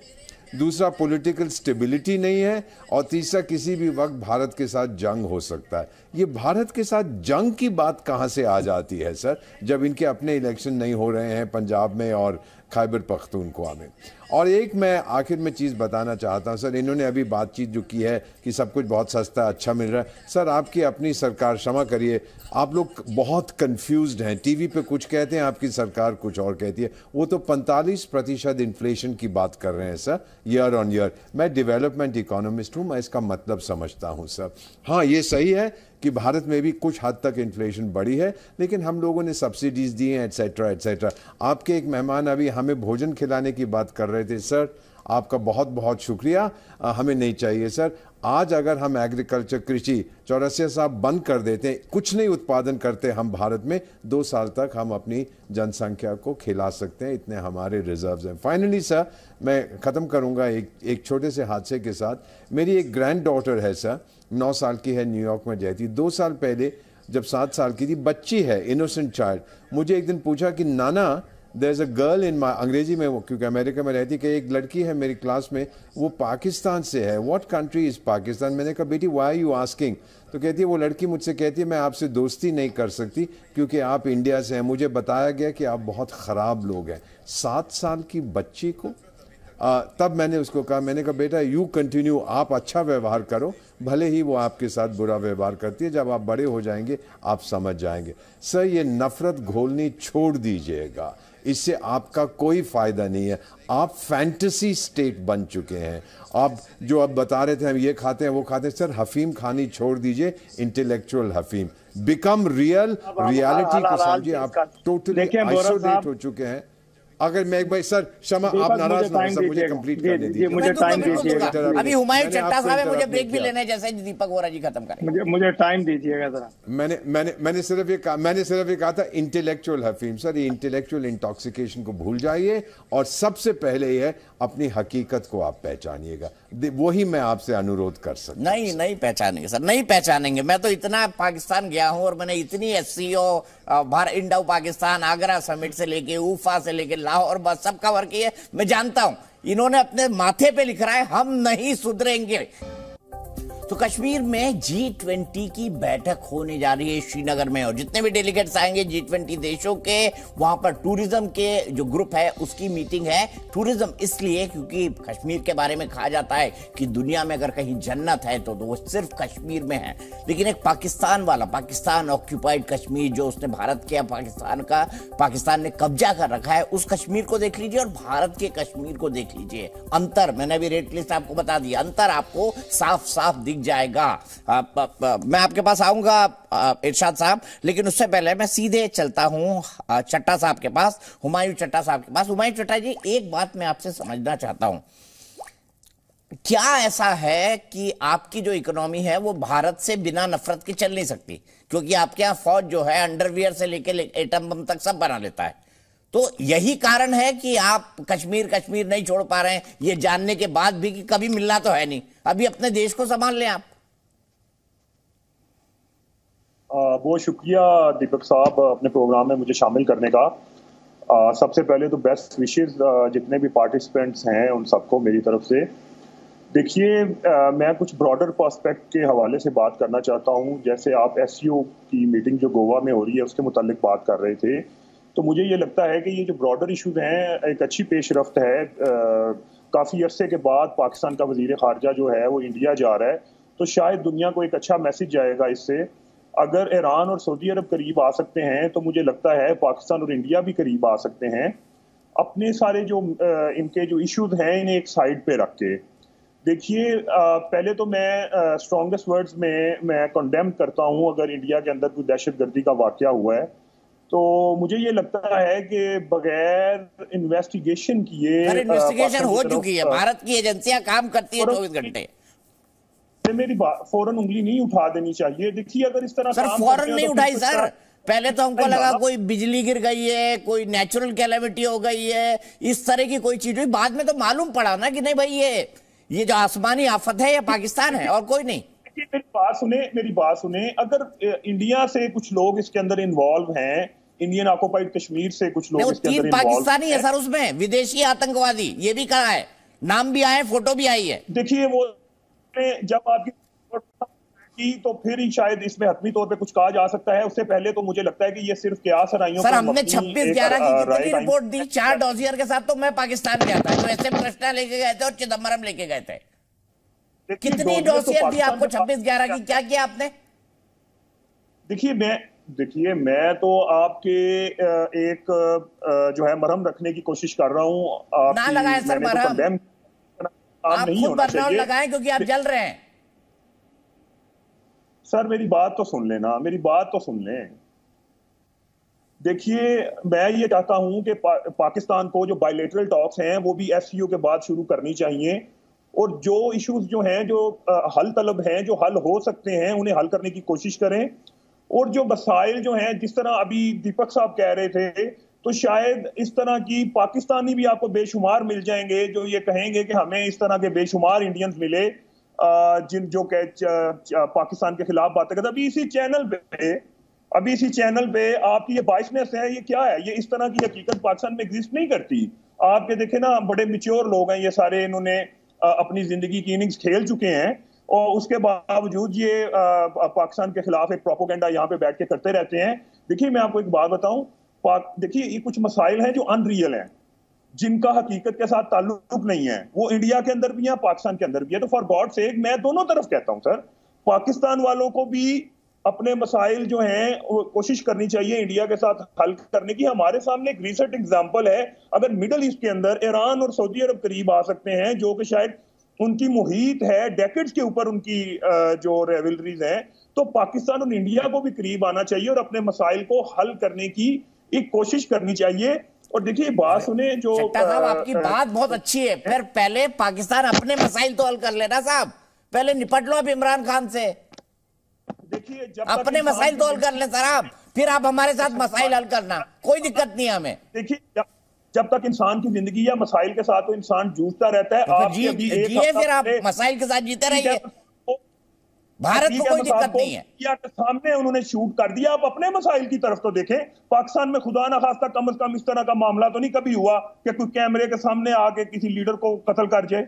दूसरा पॉलिटिकल स्टेबिलिटी नहीं है, और तीसरा किसी भी वक्त भारत के साथ जंग हो सकता है। ये भारत के साथ जंग की बात कहाँ से आ जाती है सर, जब इनके अपने इलेक्शन नहीं हो रहे हैं पंजाब में और खैबर पख्तूनख्वा में। और एक मैं आखिर में चीज़ बताना चाहता हूँ सर, इन्होंने अभी बातचीत जो की है कि सब कुछ बहुत सस्ता अच्छा मिल रहा है। सर आपकी अपनी सरकार, क्षमा करिए, आप लोग बहुत कंफ्यूज्ड हैं। टीवी पे कुछ कहते हैं, आपकी सरकार कुछ और कहती है। वो तो 45% इन्फ्लेशन की बात कर रहे हैं सर, ईयर ऑन ईयर। मैं डेवलपमेंट इकोनॉमिस्ट हूँ, मैं इसका मतलब समझता हूँ सर। हाँ, ये सही है कि भारत में भी कुछ हद तक इन्फ्लेशन बढ़ी है, लेकिन हम लोगों ने सब्सिडीज दी हैं एटसेट्रा एटसेट्रा। आपके एक मेहमान अभी हमें भोजन खिलाने की बात कर रहे थे सर, आपका बहुत बहुत शुक्रिया। हमें नहीं चाहिए सर। आज अगर हम एग्रीकल्चर, कृषि, चौरसिया साहब बंद कर देते हैं, कुछ नहीं उत्पादन करते हम भारत में, 2 साल तक हम अपनी जनसंख्या को खिला सकते हैं, इतने हमारे रिजर्व्स हैं। फाइनली सर, मैं ख़त्म करूंगा एक छोटे से हादसे के साथ। मेरी एक ग्रैंड डॉटर है सर, 9 साल की है, न्यूयॉर्क में रहती। 2 साल पहले जब 7 साल की थी, बच्ची है, इनोसेंट चाइल्ड, मुझे एक दिन पूछा कि नाना there is a girl in my, अंग्रेजी में वो क्योंकि अमेरिका में रहती, कि एक लड़की है मेरी क्लास में, वो पाकिस्तान से है। What country is Pakistan? मैंने कहा बेटी व्हाई आर यू आस्किंग? तो कहती है, वो लड़की मुझसे कहती है मैं आपसे दोस्ती नहीं कर सकती क्योंकि आप इंडिया से हैं। मुझे बताया गया कि आप बहुत ख़राब लोग हैं। 7 साल की बच्ची को तब मैंने उसको कहा, मैंने कहा बेटा यू कंटिन्यू, आप अच्छा व्यवहार करो, भले ही वो आपके साथ बुरा व्यवहार करती है, जब आप बड़े हो जाएंगे आप समझ जाएंगे। सर ये नफरत घोलनी छोड़ दीजिएगा, इससे आपका कोई फायदा नहीं है। आप फैंटेसी स्टेट बन चुके हैं। आप जो अब बता रहे थे हम ये खाते हैं वो खाते हैं, सर हफीम खानी छोड़ दीजिए, इंटेलेक्चुअल हफीम, बिकम रियल, रियलिटी को समझिए। आप टोटली आइसोलेट हो चुके हैं। अगर मैं एक भाई सर क्षमा, आप नाराज ना हो सर, मुझे कंप्लीट करने दीजिए। मुझे टाइम दीजिएगा। अभी हुमायूं चट्टा साहब है, मुझे ब्रेक भी लेना है, जैसे दीपक वोरा जी खत्म करें। मुझे टाइम दीजिएगा जरा। मैंने सिर्फ ये कहा था इंटेलेक्चुअल हफीम। सर ये इंटेलेक्चुअल इंटॉक्सिकेशन को भूल जाइए और सबसे पहले ये अपनी हकीकत को आप पहचानिएगा। वही मैं आपसे अनुरोध कर सकता। नहीं पहचानेंगे सर, नहीं पहचानेंगे। मैं तो इतना पाकिस्तान गया हूं और मैंने इतनी SCO, Bharat Indo Pakistan, Agra summit से लेके ऊफा से लेके लाहौर बस सब कवर किए, मैं जानता हूं। इन्होंने अपने माथे पे लिख रहा है हम नहीं सुधरेंगे। तो कश्मीर में G20 की बैठक होने जा रही है श्रीनगर में, और जितने भी डेलीगेट्स आएंगे G20 देशों के, वहां पर टूरिज्म के जो ग्रुप है उसकी मीटिंग है। टूरिज्म इसलिए क्योंकि कश्मीर के बारे में कहा जाता है कि दुनिया में अगर कहीं जन्नत है तो वो सिर्फ कश्मीर में है। लेकिन एक पाकिस्तान वाला, पाकिस्तान ऑक्यूपाइड कश्मीर जो उसने भारत के, पाकिस्तान ने कब्जा कर रखा है, उस कश्मीर को देख लीजिए और भारत के कश्मीर को देख लीजिए। अंतर, मैंने अभी रेट लिस्ट आपको बता दिया, अंतर आपको साफ साफ दिख जाएगा। मैं आपके पास आऊंगा इरशाद साहब, लेकिन उससे पहले मैं सीधे चलता हूं चट्टा साहब के पास, हुमायूं चट्टा साहब के पास। हुमायूं चट्टा जी, एक बात मैं आपसे समझना चाहता हूं, क्या ऐसा है कि आपकी जो इकोनॉमी है वो भारत से बिना नफरत के चल नहीं सकती? क्योंकि आपके यहां फौज जो है अंडरवियर से लेकर एटम बम तक सब बना लेता है। तो यही कारण है कि आप कश्मीर नहीं छोड़ पा रहे हैं, ये जानने के बाद भी कि कभी मिलना तो है नहीं। अभी अपने देश को संभाल लें आप। बहुत शुक्रिया दीपक साहब अपने प्रोग्राम में मुझे शामिल करने का। सबसे पहले तो बेस्ट विशेस जितने भी पार्टिसिपेंट्स हैं उन सबको मेरी तरफ से। देखिए, मैं कुछ ब्रॉडर पर्सपेक्ट के हवाले से बात करना चाहता हूं। जैसे आप SCO की मीटिंग जो गोवा में हो रही है उसके मुतालिक बात कर रहे थे, तो मुझे ये लगता है कि ये जो ब्रॉडर इशूज हैं एक अच्छी पेशरफ्त है। काफ़ी अरसे के बाद पाकिस्तान का वज़ीर ख़ारजा जो है वो इंडिया जा रहा है, तो शायद दुनिया को एक अच्छा मैसेज जाएगा इससे। अगर ईरान और सऊदी अरब करीब आ सकते हैं तो मुझे लगता है पाकिस्तान और इंडिया भी करीब आ सकते हैं। अपने सारे जो इनके जो इश्यूज हैं इन्हें एक साइड पे रख के देखिए, पहले तो मैं स्ट्रॉन्गेस्ट वर्ड्स में मैं कंडेम करता हूं अगर इंडिया के अंदर कोई दहशतगर्दी का वाकया हुआ है, तो मुझे ये लगता है कि बगैर इन्वेस्टिगेशन किए, इन्वेस्टिगेशन हो चुकी है, भारत की एजेंसियां काम करती है 24 घंटे। मेरी बात, फौरन उंगली नहीं उठा देनी चाहिए। देखिए, अगर इस तरह सर फौरन नहीं उठाई सर, पहले तो हमको लगा कोई बिजली गिर गई है, कोई नेचुरल कैलेमिटी हो गई है, इस तरह की कोई चीज हुई। बाद में तो मालूम पड़ा ना कि नहीं भाई ये जो आसमानी आफत है ये पाकिस्तान है और कोई नहीं। मेरी बात सुने, अगर इंडिया से कुछ लोग इसके अंदर इन्वॉल्व हैं, इंडियन ऑक्युपाइड कश्मीर से कुछ लोग इसके अंदर इन्वॉल्व हैं। पाकिस्तानी है सर, उसमें विदेशी आतंकवादी, ये भी कहा है, नाम भी आए, फोटो भी आई है। देखिए, वो जब आपकी की तो फिर ही शायद इसमें हतमी तौर पे कुछ कहा जा सकता है। उससे पहले तो मुझे लगता है कि ये सिर्फ क्या सराइयों सर हमने 26/11 की कितनी रिपोर्ट दी? 4 डॉसियर के साथ तो मैं पाकिस्तान गया था, तो ऐसे कृष्णा लेके गए थे और चिदम्बरम लेके गए थे। कितनी डॉसियर दी आपको 26/11 की? क्या किया आपने? देखिए मैं तो आपके एक जो है मरहम रखने की कोशिश कर रहा हूँ। ना लगाए सर मरहम, आप खुद बर्नौल लगाएं क्योंकि आप जल रहे हैं। सर मेरी बात तो सुन लेना, मेरी बात तो सुन लें। देखिए मैं ये चाहता हूं कि पाकिस्तान को जो बायलैटरल टॉक्स हैं वो भी एससीओ के बाद शुरू करनी चाहिए, और जो इश्यूज जो हैं जो हल तलब हैं, जो हल हो सकते हैं, उन्हें हल करने की कोशिश करें। और जो मसाइल जो हैं, जिस तरह अभी दीपक साहब कह रहे थे, तो शायद इस तरह की पाकिस्तानी भी आपको बेशुमार मिल जाएंगे जो ये कहेंगे कि हमें इस तरह के बेशुमार इंडियंस मिले जिन जो पाकिस्तान के खिलाफ बातें करते। अभी इसी चैनल पे आपकी ये बाइसनेस है, ये क्या है? ये इस तरह की हकीकत पाकिस्तान में एग्जिस्ट नहीं करती। आपके देखे ना, बड़े मैच्योर लोग हैं ये सारे, इन्होंने अपनी जिंदगी की इनिंग्स खेल चुके हैं, और उसके बावजूद ये पाकिस्तान के खिलाफ एक प्रोपोगेंडा यहाँ पे बैठ के करते रहते हैं। देखिए मैं आपको एक बात बताऊं, देखिए ये कुछ मसाइल हैं जो अनरियल हैं, जिनका हकीकत के साथ ताल्लुक नहीं है। वो इंडिया के अंदर भी है, पाकिस्तान के अंदर भी है। तो फॉर गॉड सेक मैं दोनों तरफ कहता हूं सर, पाकिस्तान वालों को भी अपने मसाइल जो हैं कोशिश करनी चाहिए इंडिया के साथ हल करने की। हमारे सामने एक रिसेंट एग्जांपल है, अगर मिडल ईस्ट के अंदर ईरान और सऊदी अरब करीब आ सकते हैं, जो कि शायद उनकी मुहीत है, डेकेड्स के ऊपर उनकी जो रेवलरीज हैं, तो पाकिस्तान और इंडिया को भी करीब आना चाहिए और अपने मसाइल को हल करने की एक कोशिश करनी चाहिए। और देखिए बात सुने, जो साहब आपकी बात बहुत अच्छी है, फिर पहले पाकिस्तान अपने मसाइल तो हल कर लेना साहब, पहले निपट लो अब इमरान खान से। देखिए अपने मसाइल तो हल कर ले सर आप, फिर आप हमारे साथ मसाइल हल करना, कोई दिक्कत नहीं है हमें। देखिए जब तक इंसान की जिंदगी या मसाइल के साथ तो इंसान जूझता रहता है। तो फिर आप मसाइल के साथ जीते रहिए, भारत को कोई दिक्कत नहीं है। के सामने उन्होंने शूट कर दिया, आप अपने मसाइल की तरफ तो देखें। पाकिस्तान में खुदा ना खास्ता कम से कम इस तरह का मामला तो नहीं कभी हुआ कि कोई कैमरे के सामने आके किसी लीडर को कत्ल कर जाए।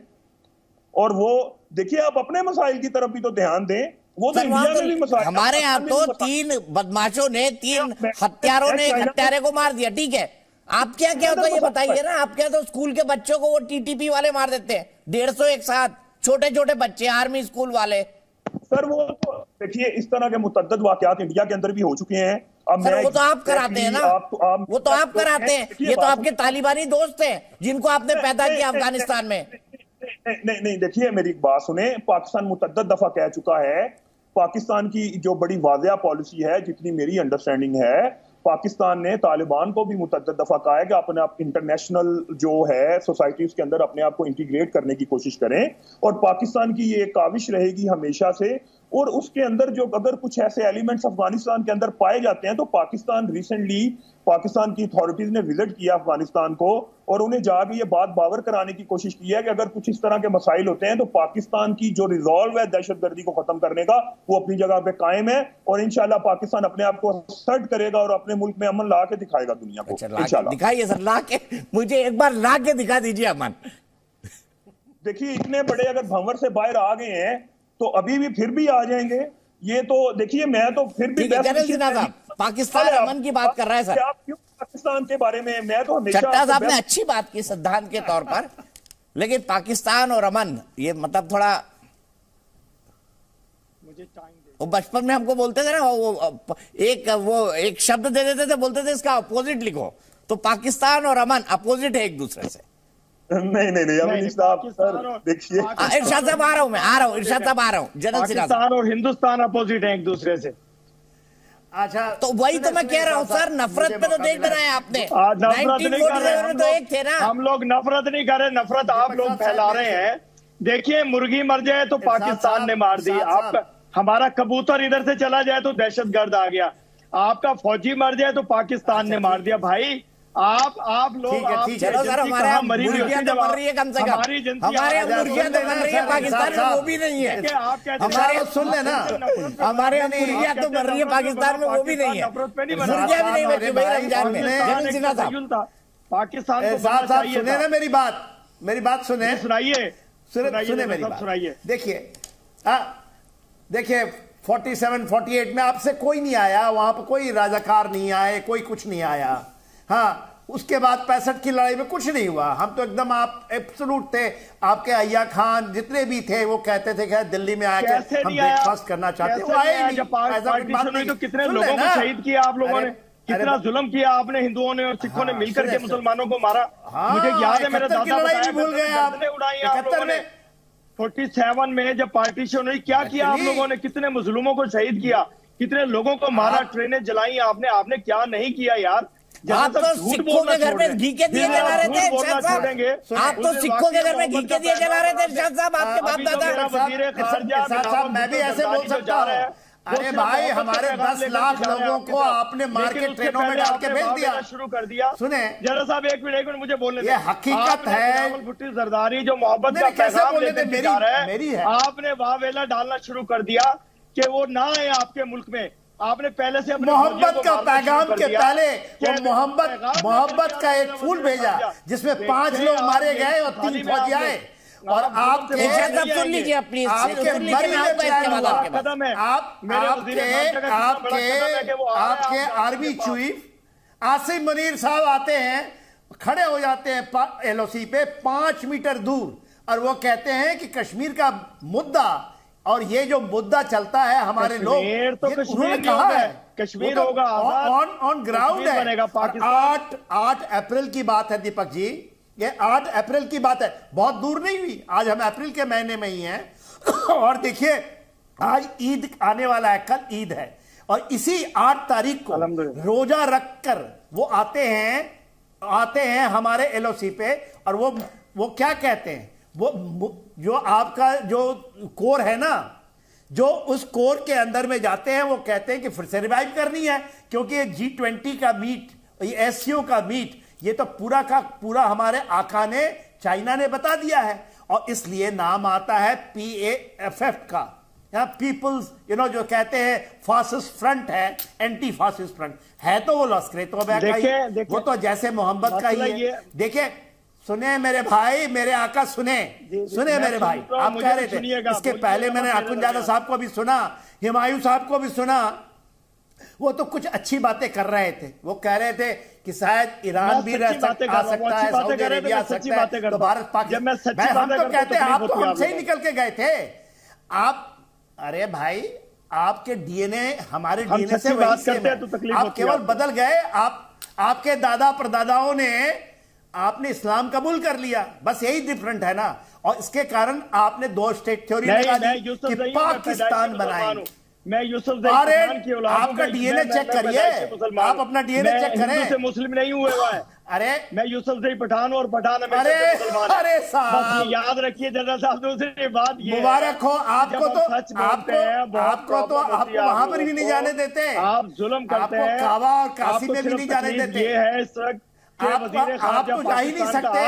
और वो देखिए आप अपने मसाइल की तरफ भी तो ध्यान दें। वो तो इंडिया में भी मसाइल, हमारे यहाँ तो 3 बदमाशों ने, 3 हत्यारों ने एक हत्यारे को मार दिया, ठीक है। आप क्या होता है ये बताइए ना। आप क्या तो स्कूल के बच्चों को वो टीटीपी वाले मार देते हैं 150 एक साथ, छोटे छोटे बच्चे आर्मी स्कूल वाले। सर वो तो देखिए इस तरह के मुतअद्दिद वाकयात इंडिया के अंदर भी हो चुके हैं। अब सर वो तो आप कराते हैं ना, वो तो आप कराते हैं। ये तो आपके तालिबानी दोस्त हैं जिनको आपने पैदा किया अफगानिस्तान में। नहीं देखिए मेरी बात सुने, पाकिस्तान मुतअद्दिद दफा कह चुका है, पाकिस्तान की जो बड़ी वाज़ेह पॉलिसी है, जितनी मेरी अंडरस्टैंडिंग है, पाकिस्तान ने तालिबान को भी मुतअद्दिद दफा कहा है कि अपने आप इंटरनेशनल जो है सोसाइटीज के अंदर अपने आप को इंटीग्रेट करने की कोशिश करें। और पाकिस्तान की ये काविश रहेगी हमेशा से। और उसके अंदर जो अगर कुछ ऐसे एलिमेंट्स अफगानिस्तान के अंदर पाए जाते हैं, तो पाकिस्तान रिसेंटली पाकिस्तान की अथॉरिटीज ने विजिट किया अफगानिस्तान को, और उन्हें जाके ये बात बावर कराने की कोशिश की है कि अगर कुछ इस तरह के मसाइल होते हैं तो पाकिस्तान की जो रिजॉल्व है दहशतगर्दी को खत्म करने का, वो अपनी जगह पे कायम है। और इंशाल्लाह पाकिस्तान अपने आप को असर्ट करेगा और अपने मुल्क में अमन ला के दिखाएगा दुनिया को। इंशाल्लाह दिखाइए सर, ला के मुझे एक बार ला के दिखा दीजिए अमन। देखिए इतने बड़े अगर भंवर से बाहर आ गए हैं तो अभी भी फिर भी आ जाएंगे। ये तो देखिए मैं तो फिर भी पाकिस्तान अमन की बात कर रहा है सर। आप क्यों पाकिस्तान के बारे में, मैं तो हमेशा चट्टा साहब ने अच्छी बात की सिद्धांत के तौर पर, लेकिन पाकिस्तान और अमन ये मतलब थोड़ा, वो बचपन में हमको बोलते थे ना, वो एक शब्द दे देते थे, बोलते थे इसका अपोजिट लिखो, तो पाकिस्तान और अमन अपोजिट है एक दूसरे से। नहीं सर देखिए इरशाद साहब आ रहा हूं, मैं आ रहा हूं, इरशाद साहब आ रहा हूं। पाकिस्तान और हिंदुस्तान अपोजिट है एक दूसरे से। अच्छा तो वही तो मैं कह रहा हूं सर, नफरत पे तो देख रहे हैं आपने। 1947 में तो एक थे ना। हम लोग नफरत नहीं कर रहे, नफरत आप लोग फैला रहे हैं। देखिए मुर्गी मर जाए तो पाकिस्तान ने मार दी, आप हमारा कबूतर इधर से चला जाए तो दहशतगर्द आ गया, आपका फौजी मर जाए तो पाकिस्तान ने मार दिया। भाई आप लोग चलो सर, हमारे यहाँ मुर्गियां तो बन रही है, कम से कम हमारे यहाँ मुर्गियां तो बन रही है, पाकिस्तान में वो भी नहीं है। हमारे सुन लेना, हमारे यहाँ मुर्गियां तो बन रही है, पाकिस्तान में वो भी नहीं है। मुर्गियां भी नहीं बची भाई रमजान में। पाकिस्तान को सुने ना मेरी बात सुने, सुनाइए सुने मेरी बात सुनाइए। देखिए 47, 48 में आपसे कोई नहीं आया, वहां पर कोई राजाकार नहीं आए, कोई कुछ नहीं आया। हाँ, उसके बाद 65 की लड़ाई में कुछ नहीं हुआ। हम तो एकदम आप एब्सोल्यूट थे। आपके अय्या खान जितने भी थे वो कहते थे कि दिल्ली में आके हम ब्रेकफास्ट करना चाहते हैं, वो आए नहीं। तो कितने लोगों को शहीद किया आप लोगों ने, कितना जुल्म किया आपने, हिंदुओं ने और सिखों ने मिलकर के मुसलमानों को मारा। मुझे याद है मेरे दादा भूल गए आप, उड़ाई आप लोगों ने 47 में जब पार्टीशन हुई, क्या किया आप लोगों ने, कितने मुस्लिमों को शहीद किया, कितने लोगों को मारा, ट्रेनें जलाई आपने क्या नहीं किया यार। आप तो सिखों के घर में घी के दिए जला रहे थे इरशाद साहब, आप तो सिखों के घर में घी के दिए जला रहे थे इरशाद साहब, आपके बाप दादा। मैं भी ऐसे बोल सकता हूँ। अरे भाई, हमारे 10 लाख लोगों को आपने मार के ट्रेनों में डाल के भेज दिया, शुरू कर दिया। सुने जरा साहब, एक मिनट मुझे बोलने ये हकीकत है। भुट्टी जरदारी जो मोहब्बत का पैगाम लेते मेरी है, आपने वावेला डालना शुरू कर दिया कि वो ना आए आपके मुल्क में। आपने पहले से मोहब्बत का पैगाम के पहले वो मोहब्बत का एक फूल भेजा जिसमें 5 लोग मारे गए और 3 फौजी आए। और आपके सुन लीजिए अपनी, आपके आर्मी चीफ आसिम मुनीर साहब आते हैं, खड़े हो जाते हैं एलओसी पे 5 मीटर दूर, और वो कहते हैं कि कश्मीर का मुद्दा, और ये जो मुद्दा चलता है हमारे लोग, तो उन्होंने कहा है कश्मीर होगा, ऑन ग्राउंड है। 8 अप्रैल की बात है दीपक जी, ये 8 अप्रैल की बात है, बहुत दूर नहीं हुई। आज हम अप्रैल के महीने में ही हैं। और देखिए, आज ईद आने वाला है, कल ईद है, और इसी 8 तारीख को रोजा रखकर वो आते हैं हमारे एलओसी पे, और वो क्या कहते हैं, वो जो आपका जो कोर है ना, जो उस कोर के अंदर में जाते हैं, वो कहते हैं कि फिर से रिवाइव करनी है, क्योंकि ये G20 का मीट, ये एससीओ का मीट, ये तो पूरा का पूरा हमारे आका ने, चाइना ने बता दिया है, और इसलिए नाम आता है PAFF का, पीपल्स जो कहते हैं फासिस्ट फ्रंट है, एंटी फासिस्ट फ्रंट है, तो वो लश्कर तौबा का ही, वो तो जैसे मोहम्मद का ही है। देखिए, सुने मेरे भाई, मेरे आका सुने मेरे भाई, आप कह रहे थे, इसके पहले मैंने अकुंजादा साहब को भी सुना, हुमायूं साहब को भी सुना, वो तो कुछ अच्छी बातें कर रहे थे। वो कह रहे थे कि शायद ईरान भी आ सकता है, सऊदी अरेबिया आ सकता है, तो भारत पाकिस्तान, हम तो कहते हैं आप तो हमसे ही निकल के गए थे। आप, अरे भाई, आपके डीएनए हमारे डीएनए से वही सेम है, आप केवल बदल गए। आपके दादा परदादाओं ने आपने इस्लाम कबूल कर लिया, बस यही डिफरेंट है ना। और इसके कारण आपने 2 स्टेट थ्योरी लगा दी कि पाकिस्तान बनाएंगे। मैं यूसुफ खान की औलाद, आपका डीएनए चेक करिए, आप अपना डीएनए चेक करें। हिंदू से मुस्लिम नहीं हुए हुआ है। अरे मैं यूसुफ से पठान और पठान में मुसलमान। अरे साहब, याद रखिए जनरल साहब, दूसरी बात ये मुबारक हो आपको, तो आपको वहां पर भी नहीं जाने देते, आप जुल्म करते हैं, काबा और काशी में भी नहीं जाने देते। ये है इस वक्त आप तो जा ही नहीं सकते,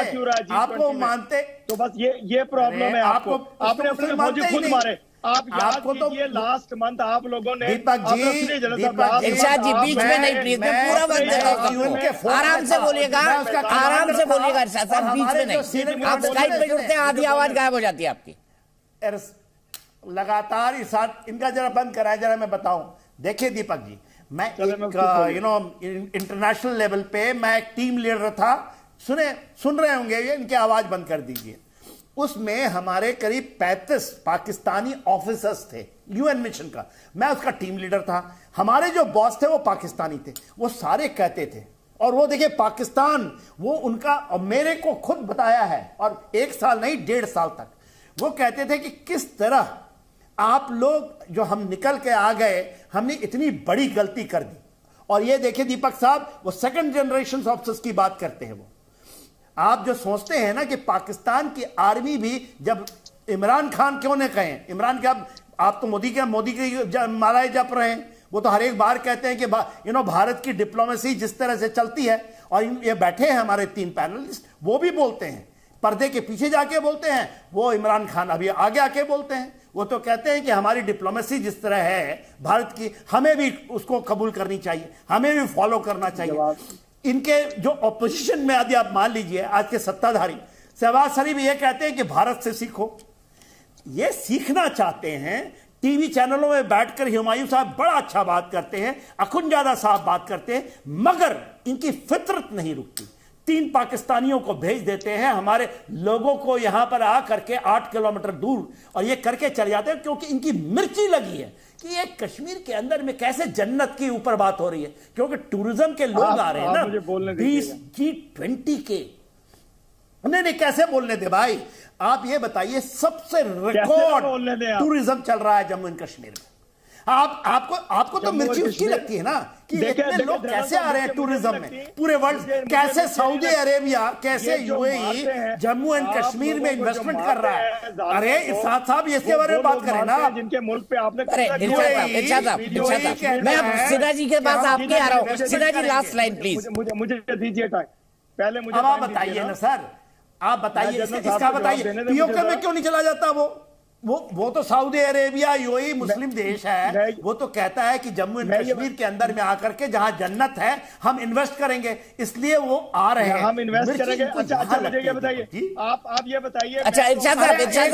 आपको मानते, तो बस ये प्रॉब्लम है। आपने अपने फौजी खुद मारे। आप आपको तो ये लास्ट मंथ आप लोगों ने, दीपक जी इरशाद जी बीच में नहीं, प्लीज मैं पूरा वक्त आराम से बोलिएगा, आराम से बोलिएगा इरशाद साहब, बीच में नहीं। आप स्काइप पे जुड़ते हैं, आधी आवाज गायब हो जाती है आपकी लगातार। इनका जरा बंद कराए, जरा मैं बताऊं। देखिए दीपक जी, मैं इंटरनेशनल लेवल पे मैं एक टीम लीडर था, सुन रहे होंगे ये, इनकी आवाज बंद कर दीजिए। उसमें हमारे करीब 35 पाकिस्तानी ऑफिसर्स थे यूएन मिशन का, मैं उसका टीम लीडर था। हमारे जो बॉस थे वो पाकिस्तानी थे, वो सारे कहते थे, और वो देखिए पाकिस्तान, वो उनका, और मेरे को खुद बताया है, और 1 साल नहीं 1.5 साल तक वो कहते थे कि किस तरह आप लोग जो हम निकल के आ गए, हमने इतनी बड़ी गलती कर दी। और ये देखिए दीपक साहब, वो 2nd जनरेशन ऑफिसर्स की बात करते हैं। वो आप जो सोचते हैं ना कि पाकिस्तान की आर्मी भी, जब इमरान खान क्यों ने कहे, इमरान के आप तो मोदी के मारा जप रहे हैं, वो तो हर एक बार कहते हैं कि भारत की डिप्लोमेसी जिस तरह से चलती है, और ये बैठे हैं हमारे 3 पैनलिस्ट, वो भी बोलते हैं, पर्दे के पीछे जाके बोलते हैं, वो इमरान खान अभी आगे आके बोलते हैं। वो तो कहते हैं कि हमारी डिप्लोमेसी जिस तरह है भारत की, हमें भी उसको कबूल करनी चाहिए, हमें भी फॉलो करना चाहिए। इनके जो ऑपोजिशन में, यदि आप मान लीजिए आज के सत्ताधारी शहबाज शरीफ ये कहते हैं कि भारत से सीखो, ये सीखना चाहते हैं टीवी चैनलों में बैठकर हुमायूं साहब बड़ा अच्छा बात करते हैं, अखुनजादा साहब बात करते हैं, मगर इनकी फितरत नहीं रुकती। 3 पाकिस्तानियों को भेज देते हैं, हमारे लोगों को यहां पर आ करके 8 किलोमीटर दूर, और ये करके चले जाते हैं क्योंकि इनकी मिर्ची लगी है कि ये कश्मीर के अंदर में कैसे जन्नत की ऊपर बात हो रही है, क्योंकि टूरिज्म के लोग आ रहे हैं ना 20 G20 के। नहीं कैसे बोलने दे भाई, आप ये बताइए सबसे रिकॉर्ड टूरिज्म चल रहा है जम्मू एंड कश्मीर में। आपको तो मिर्ची उसकी लगती है ना कि इतने लोग कैसे आ रहे हैं टूरिज्म में पूरे वर्ल्ड, कैसे सऊदी अरेबिया, कैसे यूएई जम्मू एंड कश्मीर में इन्वेस्टमेंट कर रहा है। अरे इरशाद साहब इसके बारे में बात करें ना, जिनके मुल्क पे आपने मैं अब सिन्हा जी के पास आपके आ रहा हूँ। Sinha ji last line please, मुझे दीजिए टाइम, पहले मुझे आप बताइए ना सर, आप बताइए इसका बताइए, पीओके में क्यों नहीं चला जाता वो तो सऊदी अरेबिया यूएई मुस्लिम देश है, वो तो कहता है कि जम्मू एंड कश्मीर के अंदर में आकर के जहां जन्नत है हम इन्वेस्ट करेंगे, इसलिए वो आ रहे हैं, हम इन्वेस्ट करेंगे। अच्छा मुझे ये बताइए, आप ये बताइए। अच्छा इरशाद साहब इरशाद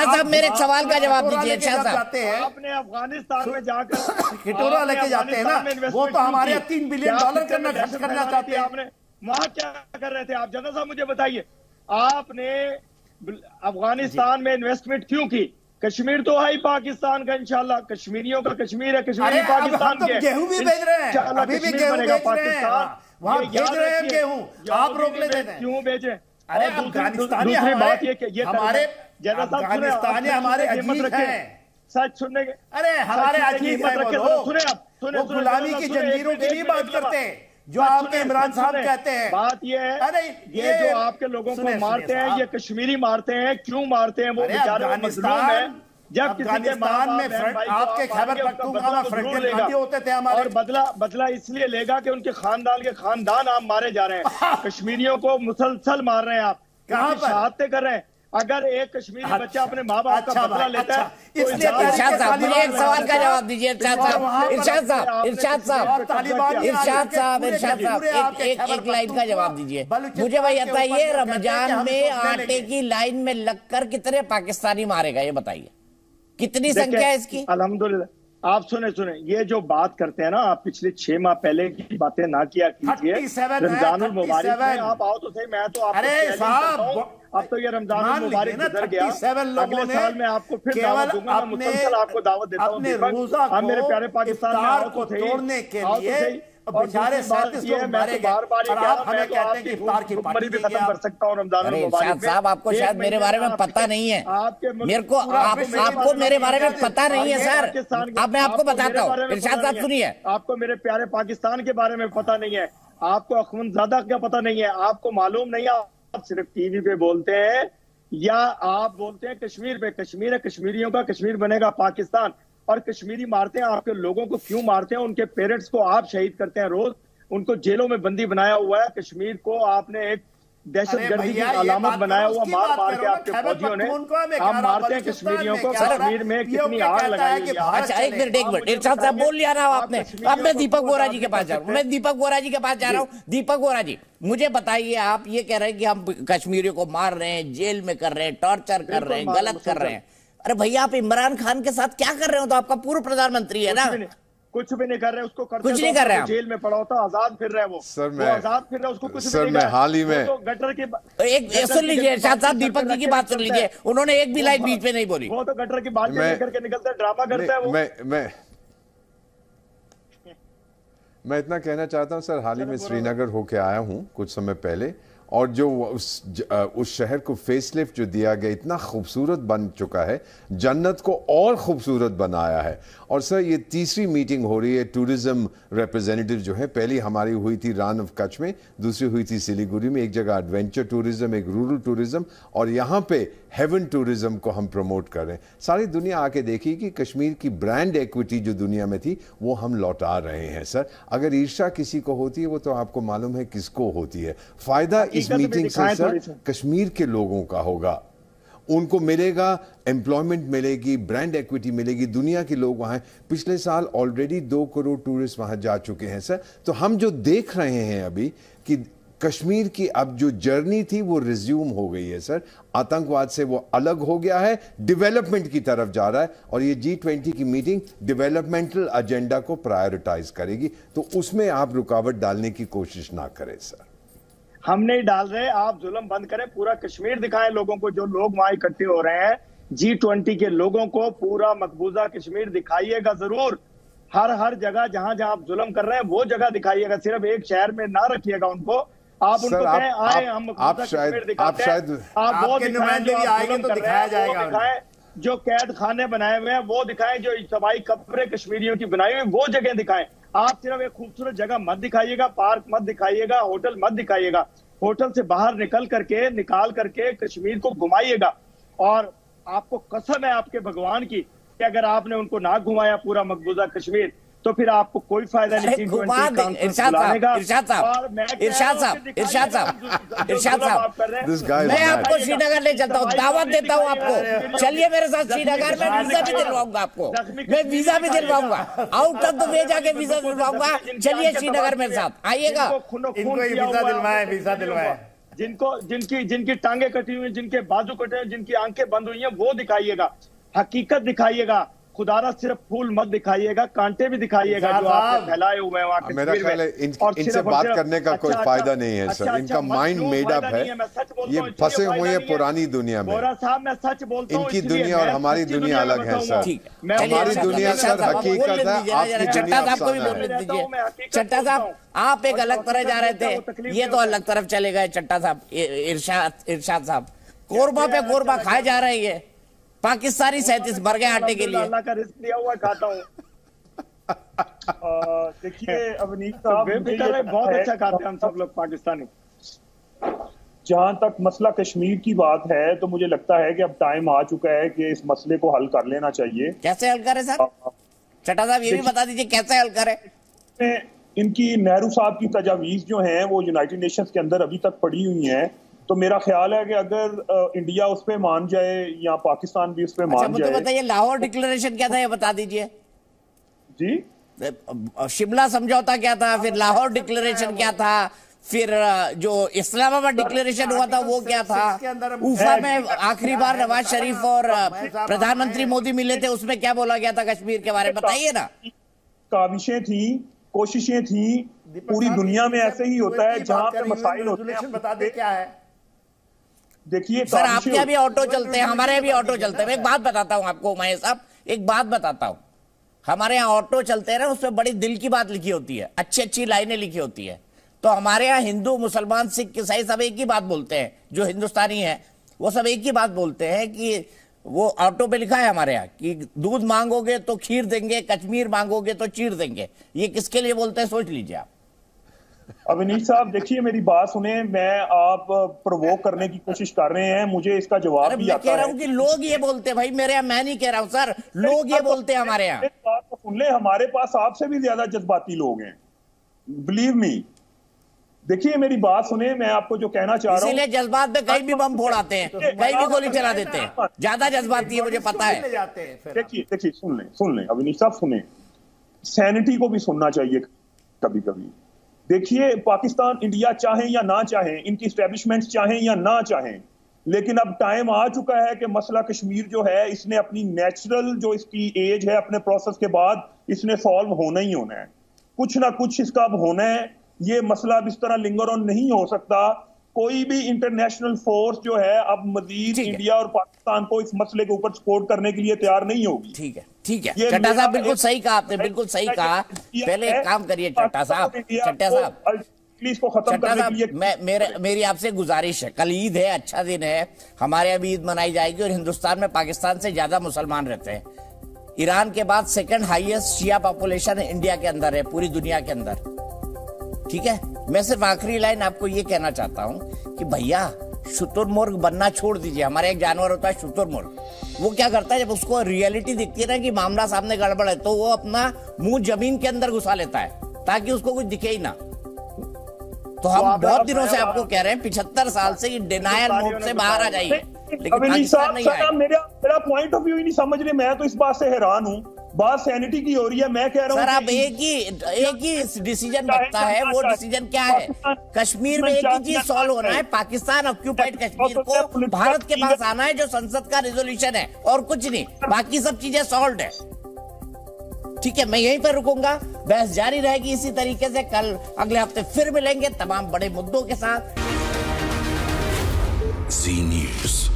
साहब मेरे सवाल का जवाब दीजिए। इरशाद साहब आपने अफगानिस्तान में जाकर खिटोरा लेके जाते हैं ना, वो तो हमारे $3 बिलियन खर्च करना चाहते हैं। आपने वहां क्या कर रहे थे आप? जनरल साहब मुझे बताइए, आपने अफगानिस्तान में इन्वेस्टमेंट क्यों की? कश्मीर तो है ही पाकिस्तान का, इंशाल्लाह कश्मीरियों का कश्मीर है, कश्मीर पाकिस्तान के। गेहूं भी भेज रहे हैं, अभी भी गेहूं भेज रहे हैं, वहां भेज रहे हैं गेहूं, आप रोक लेते हैं। क्यों भेजे? अरे अफगानिस्तानी हमारे अफगानिस्तानी हमारे अजीज हैं, सच सुनने के। अरे हमारे अजीज हैं वो गुलामी की जंजीरों की नहीं बात करते जो आपके इमरान साहब कहते हैं। बात ये है, अरे ये जो आपके लोगों को मारते हैं, ये कश्मीरी मारते हैं, क्यों मारते हैं? वो बेचारे मजलूम हैं। जब अफगानिस्तान में आपके खैबर पख्तूनख्वा में फ्रंटियर गांधी होते थे हमारे, और बदला इसलिए लेगा कि उनके खानदान आप मारे जा रहे हैं। कश्मीरियों को मुसलसल मार रहे हैं आप, कहां पर शहादतें कर रहे हैं। अगर एक कश्मीरी बच्चा अपने माँ बाप का बदला लेता है, इसलिए इरशाद साहब मुझे एक सवाल का जवाब दीजिए। इरशाद साहब एक लाइन का जवाब दीजिए मुझे। भाई बताइए, रमजान में आटे की लाइन में लगकर कितने पाकिस्तानी मारे गए, ये बताइए कितनी संख्या है इसकी? अल्हम्दुलिल्लाह। आप सुने ये जो बात करते हैं ना, आप पिछले 6 माह पहले की बातें ना किया कीजिए। रमजानुल मुबारक में आप आओ तो सही, मैं तो आपको अब तो ये रमजान मुबारक गुजर गया, अगले साल में आपको फिर दावत दूंगा, मैं मुसलसल आपको दावत देता हूँ। आप मेरे प्यारे पाकिस्तान में आओ तो तोड़ने के लिए बेचारे 37 लोग मारे गए, और आप हमें कहते हैं कि इफ्तार की पार्टी भी खत्म कर सकता हूँ रमजान मुबारक में। साहब आपको शायद मेरे बारे में पता नहीं है, मेरे को आपको मेरे बारे में पता नहीं है सर। अब मैं आपको बताता हूँ, इरशाद साहब सुनिए। आपको मेरे प्यारे पाकिस्तान के बारे में पता नहीं है, आपको अखवंदजादा का पता नहीं है, आपको मालूम नहीं है। आप सिर्फ टीवी पे बोलते हैं या आप बोलते हैं कश्मीर पे, कश्मीर है, कश्मीरियों का कश्मीर बनेगा पाकिस्तान, और कश्मीरी मारते हैं। आपके लोगों को क्यों मारते हैं? उनके पेरेंट्स को आप शहीद करते हैं रोज, उनको जेलों में बंदी बनाया हुआ है। कश्मीर को आपने एक दहशतगर्दी की अलामत बनाया हुआ, मार के आपके फौजियों ने। आप मारते हैं कश्मीरियों को, कश्मीर में कितनी आग लगाई है। अच्छा एक मिनट इरशाद साहब बोल लिया ना आपने। अब मैं दीपक बोरा जी के पास जा रहा हूँ, दीपक बोरा जी मुझे बताइए, आप ये कह रहे हैं कि हम कश्मीरियों को मार रहे हैं, जेल में कर रहे हैं, टॉर्चर कर रहे हैं, गलत कर रहे हैं। अरे भैया आप इमरान खान के साथ क्या कर रहे हो? तो आपका पूर्व प्रधानमंत्री है ना। कुछ भी नहीं कर रहे, उसको करते कुछ नहीं कर रहे हैं, जेल में पड़ा होता, आजाद फिर रहे वो। सर मैं आजाद फिर रहे, उसको कुछ सर मैं हाल ही में तो गटर की एक सुन लीजिए इरशाद साहब, दीपक जी की बात सुन लीजिए, उन्होंने एक भी लाइन बीच में नहीं बोली। वो तो गटर की बात लेकर के निकलते हैं, ड्रामा करते हैं वो। मैं इतना कहना चाहता हूं सर, हाल ही में श्रीनगर होके आया हूं कुछ समय पहले, और जो उस शहर को फेसलिफ्ट जो दिया गया, इतना खूबसूरत बन चुका है, जन्नत को और खूबसूरत बनाया है। और सर ये तीसरी मीटिंग हो रही है टूरिज्म रिप्रेजेंटेटिव जो है, पहली हमारी हुई थी रान ऑफ कच्छ में, दूसरी हुई थी सिलीगुड़ी में, एक जगह एडवेंचर टूरिज्म, एक रूरल टूरिज्म, और यहाँ पे हेवन टूरिज्म को हम प्रमोट कर रहे हैं। सारी दुनिया आके देखी कि कश्मीर की ब्रांड एक्विटी जो दुनिया में थी वो हम लौटा रहे हैं। सर अगर ईर्ष्या किसी को होती है वो तो आपको मालूम है किसको होती है। फायदा इस मीटिंग से सर कश्मीर के लोगों का होगा, उनको मिलेगा, एम्प्लॉयमेंट मिलेगी, ब्रांड एक्विटी मिलेगी, दुनिया के लोग वहां। पिछले साल ऑलरेडी 2 करोड़ टूरिस्ट वहां जा चुके हैं सर। तो हम जो देख रहे हैं अभी कि कश्मीर की अब जो जर्नी थी वो रिज्यूम हो गई है सर, आतंकवाद से वो अलग हो गया है, डेवलपमेंट की तरफ जा रहा है, और ये G20 की मीटिंग डेवलपमेंटल एजेंडा को प्रायोरिटाइज करेगी, तो उसमें आप रुकावट डालने की कोशिश ना करें सर। हम नहीं डाल रहे, आप जुल्म बंद करें, पूरा कश्मीर दिखाएं लोगों को, जो लोग वहां इकट्ठे हो रहे हैं G20 के लोगों को पूरा मकबूजा कश्मीर दिखाइएगा जरूर, हर जगह जहां जहां आप जुल्म कर रहे हैं वो जगह दिखाइएगा, सिर्फ एक शहर में ना रखिएगा उनको। आप उनको कहें आए हम कश्मीर दिखाते हैं, आप वो दिखाएं तो दिखाया जाएगा, जो कैद खाने बनाए हुए हैं वो दिखाएं, जो इज्तिमाई कब्रें कश्मीरियों की बनाई हुई वो जगह दिखाएं। आप सिर्फ एक खूबसूरत जगह मत दिखाइएगा, पार्क मत दिखाइएगा, होटल मत दिखाइएगा, होटल से बाहर निकाल करके कश्मीर को घुमाइएगा। और आपको कसम है आपके भगवान की कि अगर आपने उनको ना घुमाया पूरा मकबूजा कश्मीर तो फिर आपको कोई फायदा नहीं। इरशाद साहब, मैं आपको श्रीनगर ले चलता हूँ, दावत देता हूँ आपको, चलिए मेरे साथ श्रीनगर में, वीजा भी दिलवाऊंगा आपको, मैं वीजा भी दिलवाऊंगा, आउट ऑफ द वे जाके वीजा दिलवाऊंगा, चलिए श्रीनगर मेरे साथ आइएगा। वीजा दिलवाए जिनकी टांगे कटी हुई, जिनके बाजू कटे हुए, जिनकी आंखें बंद हुई हैं वो दिखाइएगा, हकीकत दिखाइएगा, खुदारा सिर्फ फूल मत दिखाइएगा, कांटे भी दिखाइएगा जो आपने फैलाए हुए हैं वहां। मेरा ख्याल है इनसे बात करने का कोई फायदा नहीं है सर, इनका माइंड मेड अप है, ये फंसे हुए हैं पुरानी दुनिया में। साहब मैं सच बोलता हूं, इनकी दुनिया और हमारी दुनिया अलग है सर, हमारी दुनिया सर हकीकत है, आपकी चट्टा साहब को भी बोलने दीजिए। चट्टा साहब आप एक अलग तरह जा रहे थे, ये तो अलग तरफ चले गए चट्टा साहब। इरशाद साहब, कोरबा पे कोरबा खाए जा रहे हैं, पाकिस्तानी 37 मर गए आटे के लिए। अल्लाह का रिस्क दिया हुआ खाता हूँ। देखिए अवनीश साहब, बहुत अच्छा खाते हैं हम सब लोग पाकिस्तानी। जहां तक मसला कश्मीर की बात है तो मुझे लगता है कि अब टाइम आ चुका है कि इस मसले को हल कर लेना चाहिए। कैसे हल करें सर? चट्टा साहब ये भी बता दीजिए कैसे हल करें। इनकी नेहरू साहब की तजावीज जो हैं वो यूनाइटेड नेशंस के अंदर अभी तक पड़ी हुई हैं, तो मेरा ख्याल है कि अगर इंडिया उस पे मान जाए या पाकिस्तान भी उस पे मान जाए। बताइए लाहौर डिक्लेरेशन क्या था ये बता दीजिए जी। शिमला समझौता क्या था, फिर लाहौर डिक्लेरेशन क्या था, फिर जो इस्लामाबाद डिक्लेरेशन हुआ था वो क्या था, उफा में आखिरी बार नवाज शरीफ और प्रधानमंत्री मोदी मिले थे उसमें क्या बोला गया था कश्मीर के बारे में, बताइए ना। काविशें थी, कोशिशें थी, पूरी दुनिया में ऐसे ही होता है जहां पे मसाइल होते हैं। बता दे क्या है। देखिए सर आपके यहाँ भी ऑटो चलते हैं, हमारे यहाँ भी ऑटो चलते हैं। एक बात बताता हूँ आपको महेश साहब, एक बात बताता हूँ, हमारे यहाँ ऑटो चलते हैं ना, उसमें बड़ी दिल की बात लिखी होती है, अच्छी अच्छी लाइनें लिखी होती है। तो हमारे यहाँ हिंदू मुसलमान सिख ईसाई सब एक ही बात बोलते हैं, जो हिंदुस्तानी है वो सब एक ही बात बोलते हैं कि वो ऑटो पे लिखा है हमारे यहाँ कि दूध मांगोगे तो खीर देंगे, कश्मीर मांगोगे तो चीर देंगे। ये किसके लिए बोलते हैं सोच लीजिए आप। अवनीश साहब देखिए मेरी बात सुने, मैं आप प्रोवोक करने की कोशिश कर रहे हैं, मुझे इसका जवाब भी आता है। कह रहा हूँ कि लोग ये बोलते हैं भाई, मेरे यहाँ मैं नहीं कह रहा हूँ सर, लोग ये बोलते हैं हमारे यहाँ। बात को सुन ले, हमारे पास आपसे भी ज्यादा जज्बाती लोग हैं, बिलीव मी। देखिए मेरी बात सुने, मैं आपको जो कहना चाह रहा हूँ, इसीलिए जज्बात में कहीं भी बम फोड़ाते हैं, कहीं भी गोली चला देते हैं, ज्यादा जज्बाती है मुझे पता है। देखिए सुन लें अवनीश साहब, सुने, सैनिटी को भी सुनना चाहिए कभी कभी। देखिए पाकिस्तान इंडिया चाहे या ना चाहे, इनकी एस्टेब्लिशमेंट चाहे या ना चाहें, लेकिन अब टाइम आ चुका है कि मसला कश्मीर जो है इसने अपनी नेचुरल जो इसकी एज है अपने प्रोसेस के बाद इसने सॉल्व होना ही होना है, कुछ ना कुछ इसका अब होना है। ये मसला अब इस तरह लिंगर ऑन नहीं हो सकता। कोई भी इंटरनेशनल फोर्स जो है अब मजीद इंडिया और पाकिस्तान को इस मसले के ऊपर सपोर्ट करने के लिए तैयार नहीं होगी। ठीक है चट्टा साहब, बिल्कुल सही कहा आपने, बिल्कुल सही कहा। पहले एक काम करिए चट्टा साहब, इसको खत्म करने के लिए मेरी आपसे गुजारिश है, कल ईद है, अच्छा दिन है, हमारे अभी ईद मनाई जाएगी और हिंदुस्तान में पाकिस्तान से ज्यादा मुसलमान रहते हैं। ईरान के बाद सेकंड हाईएस्ट शिया पॉपुलेशन इंडिया के अंदर है, पूरी दुनिया के अंदर। ठीक है, मैं सिर्फ आखिरी लाइन आपको ये कहना चाहता हूं कि भैया शुतुरमुर्ग बनना छोड़ दीजिए। हमारे एक जानवर होता है शुतुरमुर्ग, वो क्या करता है जब उसको रियलिटी दिखती है ना कि मामला सामने गड़बड़ है, तो वो अपना मुंह जमीन के अंदर घुसा लेता है ताकि उसको कुछ दिखे ही ना। तो हम बहुत दिनों से आपको कह रहे हैं, 75 साल से डिनायल मोड से बाहर आ जाइए, लेकिन पाकिस्तान नहीं आए। मेरा पॉइंट ऑफ व्यू ही नहीं समझ रहे। मैं तो इस बात से हैरान हूं बात सैनिटी की हो रही है। मैं कह रहा हूँ सर, अब एक ही डिसीजन बनता है, वो डिसीजन क्या है? कश्मीर में एक ही चीज सॉल्व होना है, पाकिस्तान ऑक्यूपाइड कश्मीर को भारत के पास आना है, जो संसद का रेजोल्यूशन है, और कुछ नहीं, बाकी सब चीजें सॉल्व है। ठीक है, मैं यहीं पर रुकूंगा, बहस जारी रहेगी इसी तरीके से। कल अगले हफ्ते फिर मिलेंगे तमाम बड़े मुद्दों के साथ। जी न्यूज़।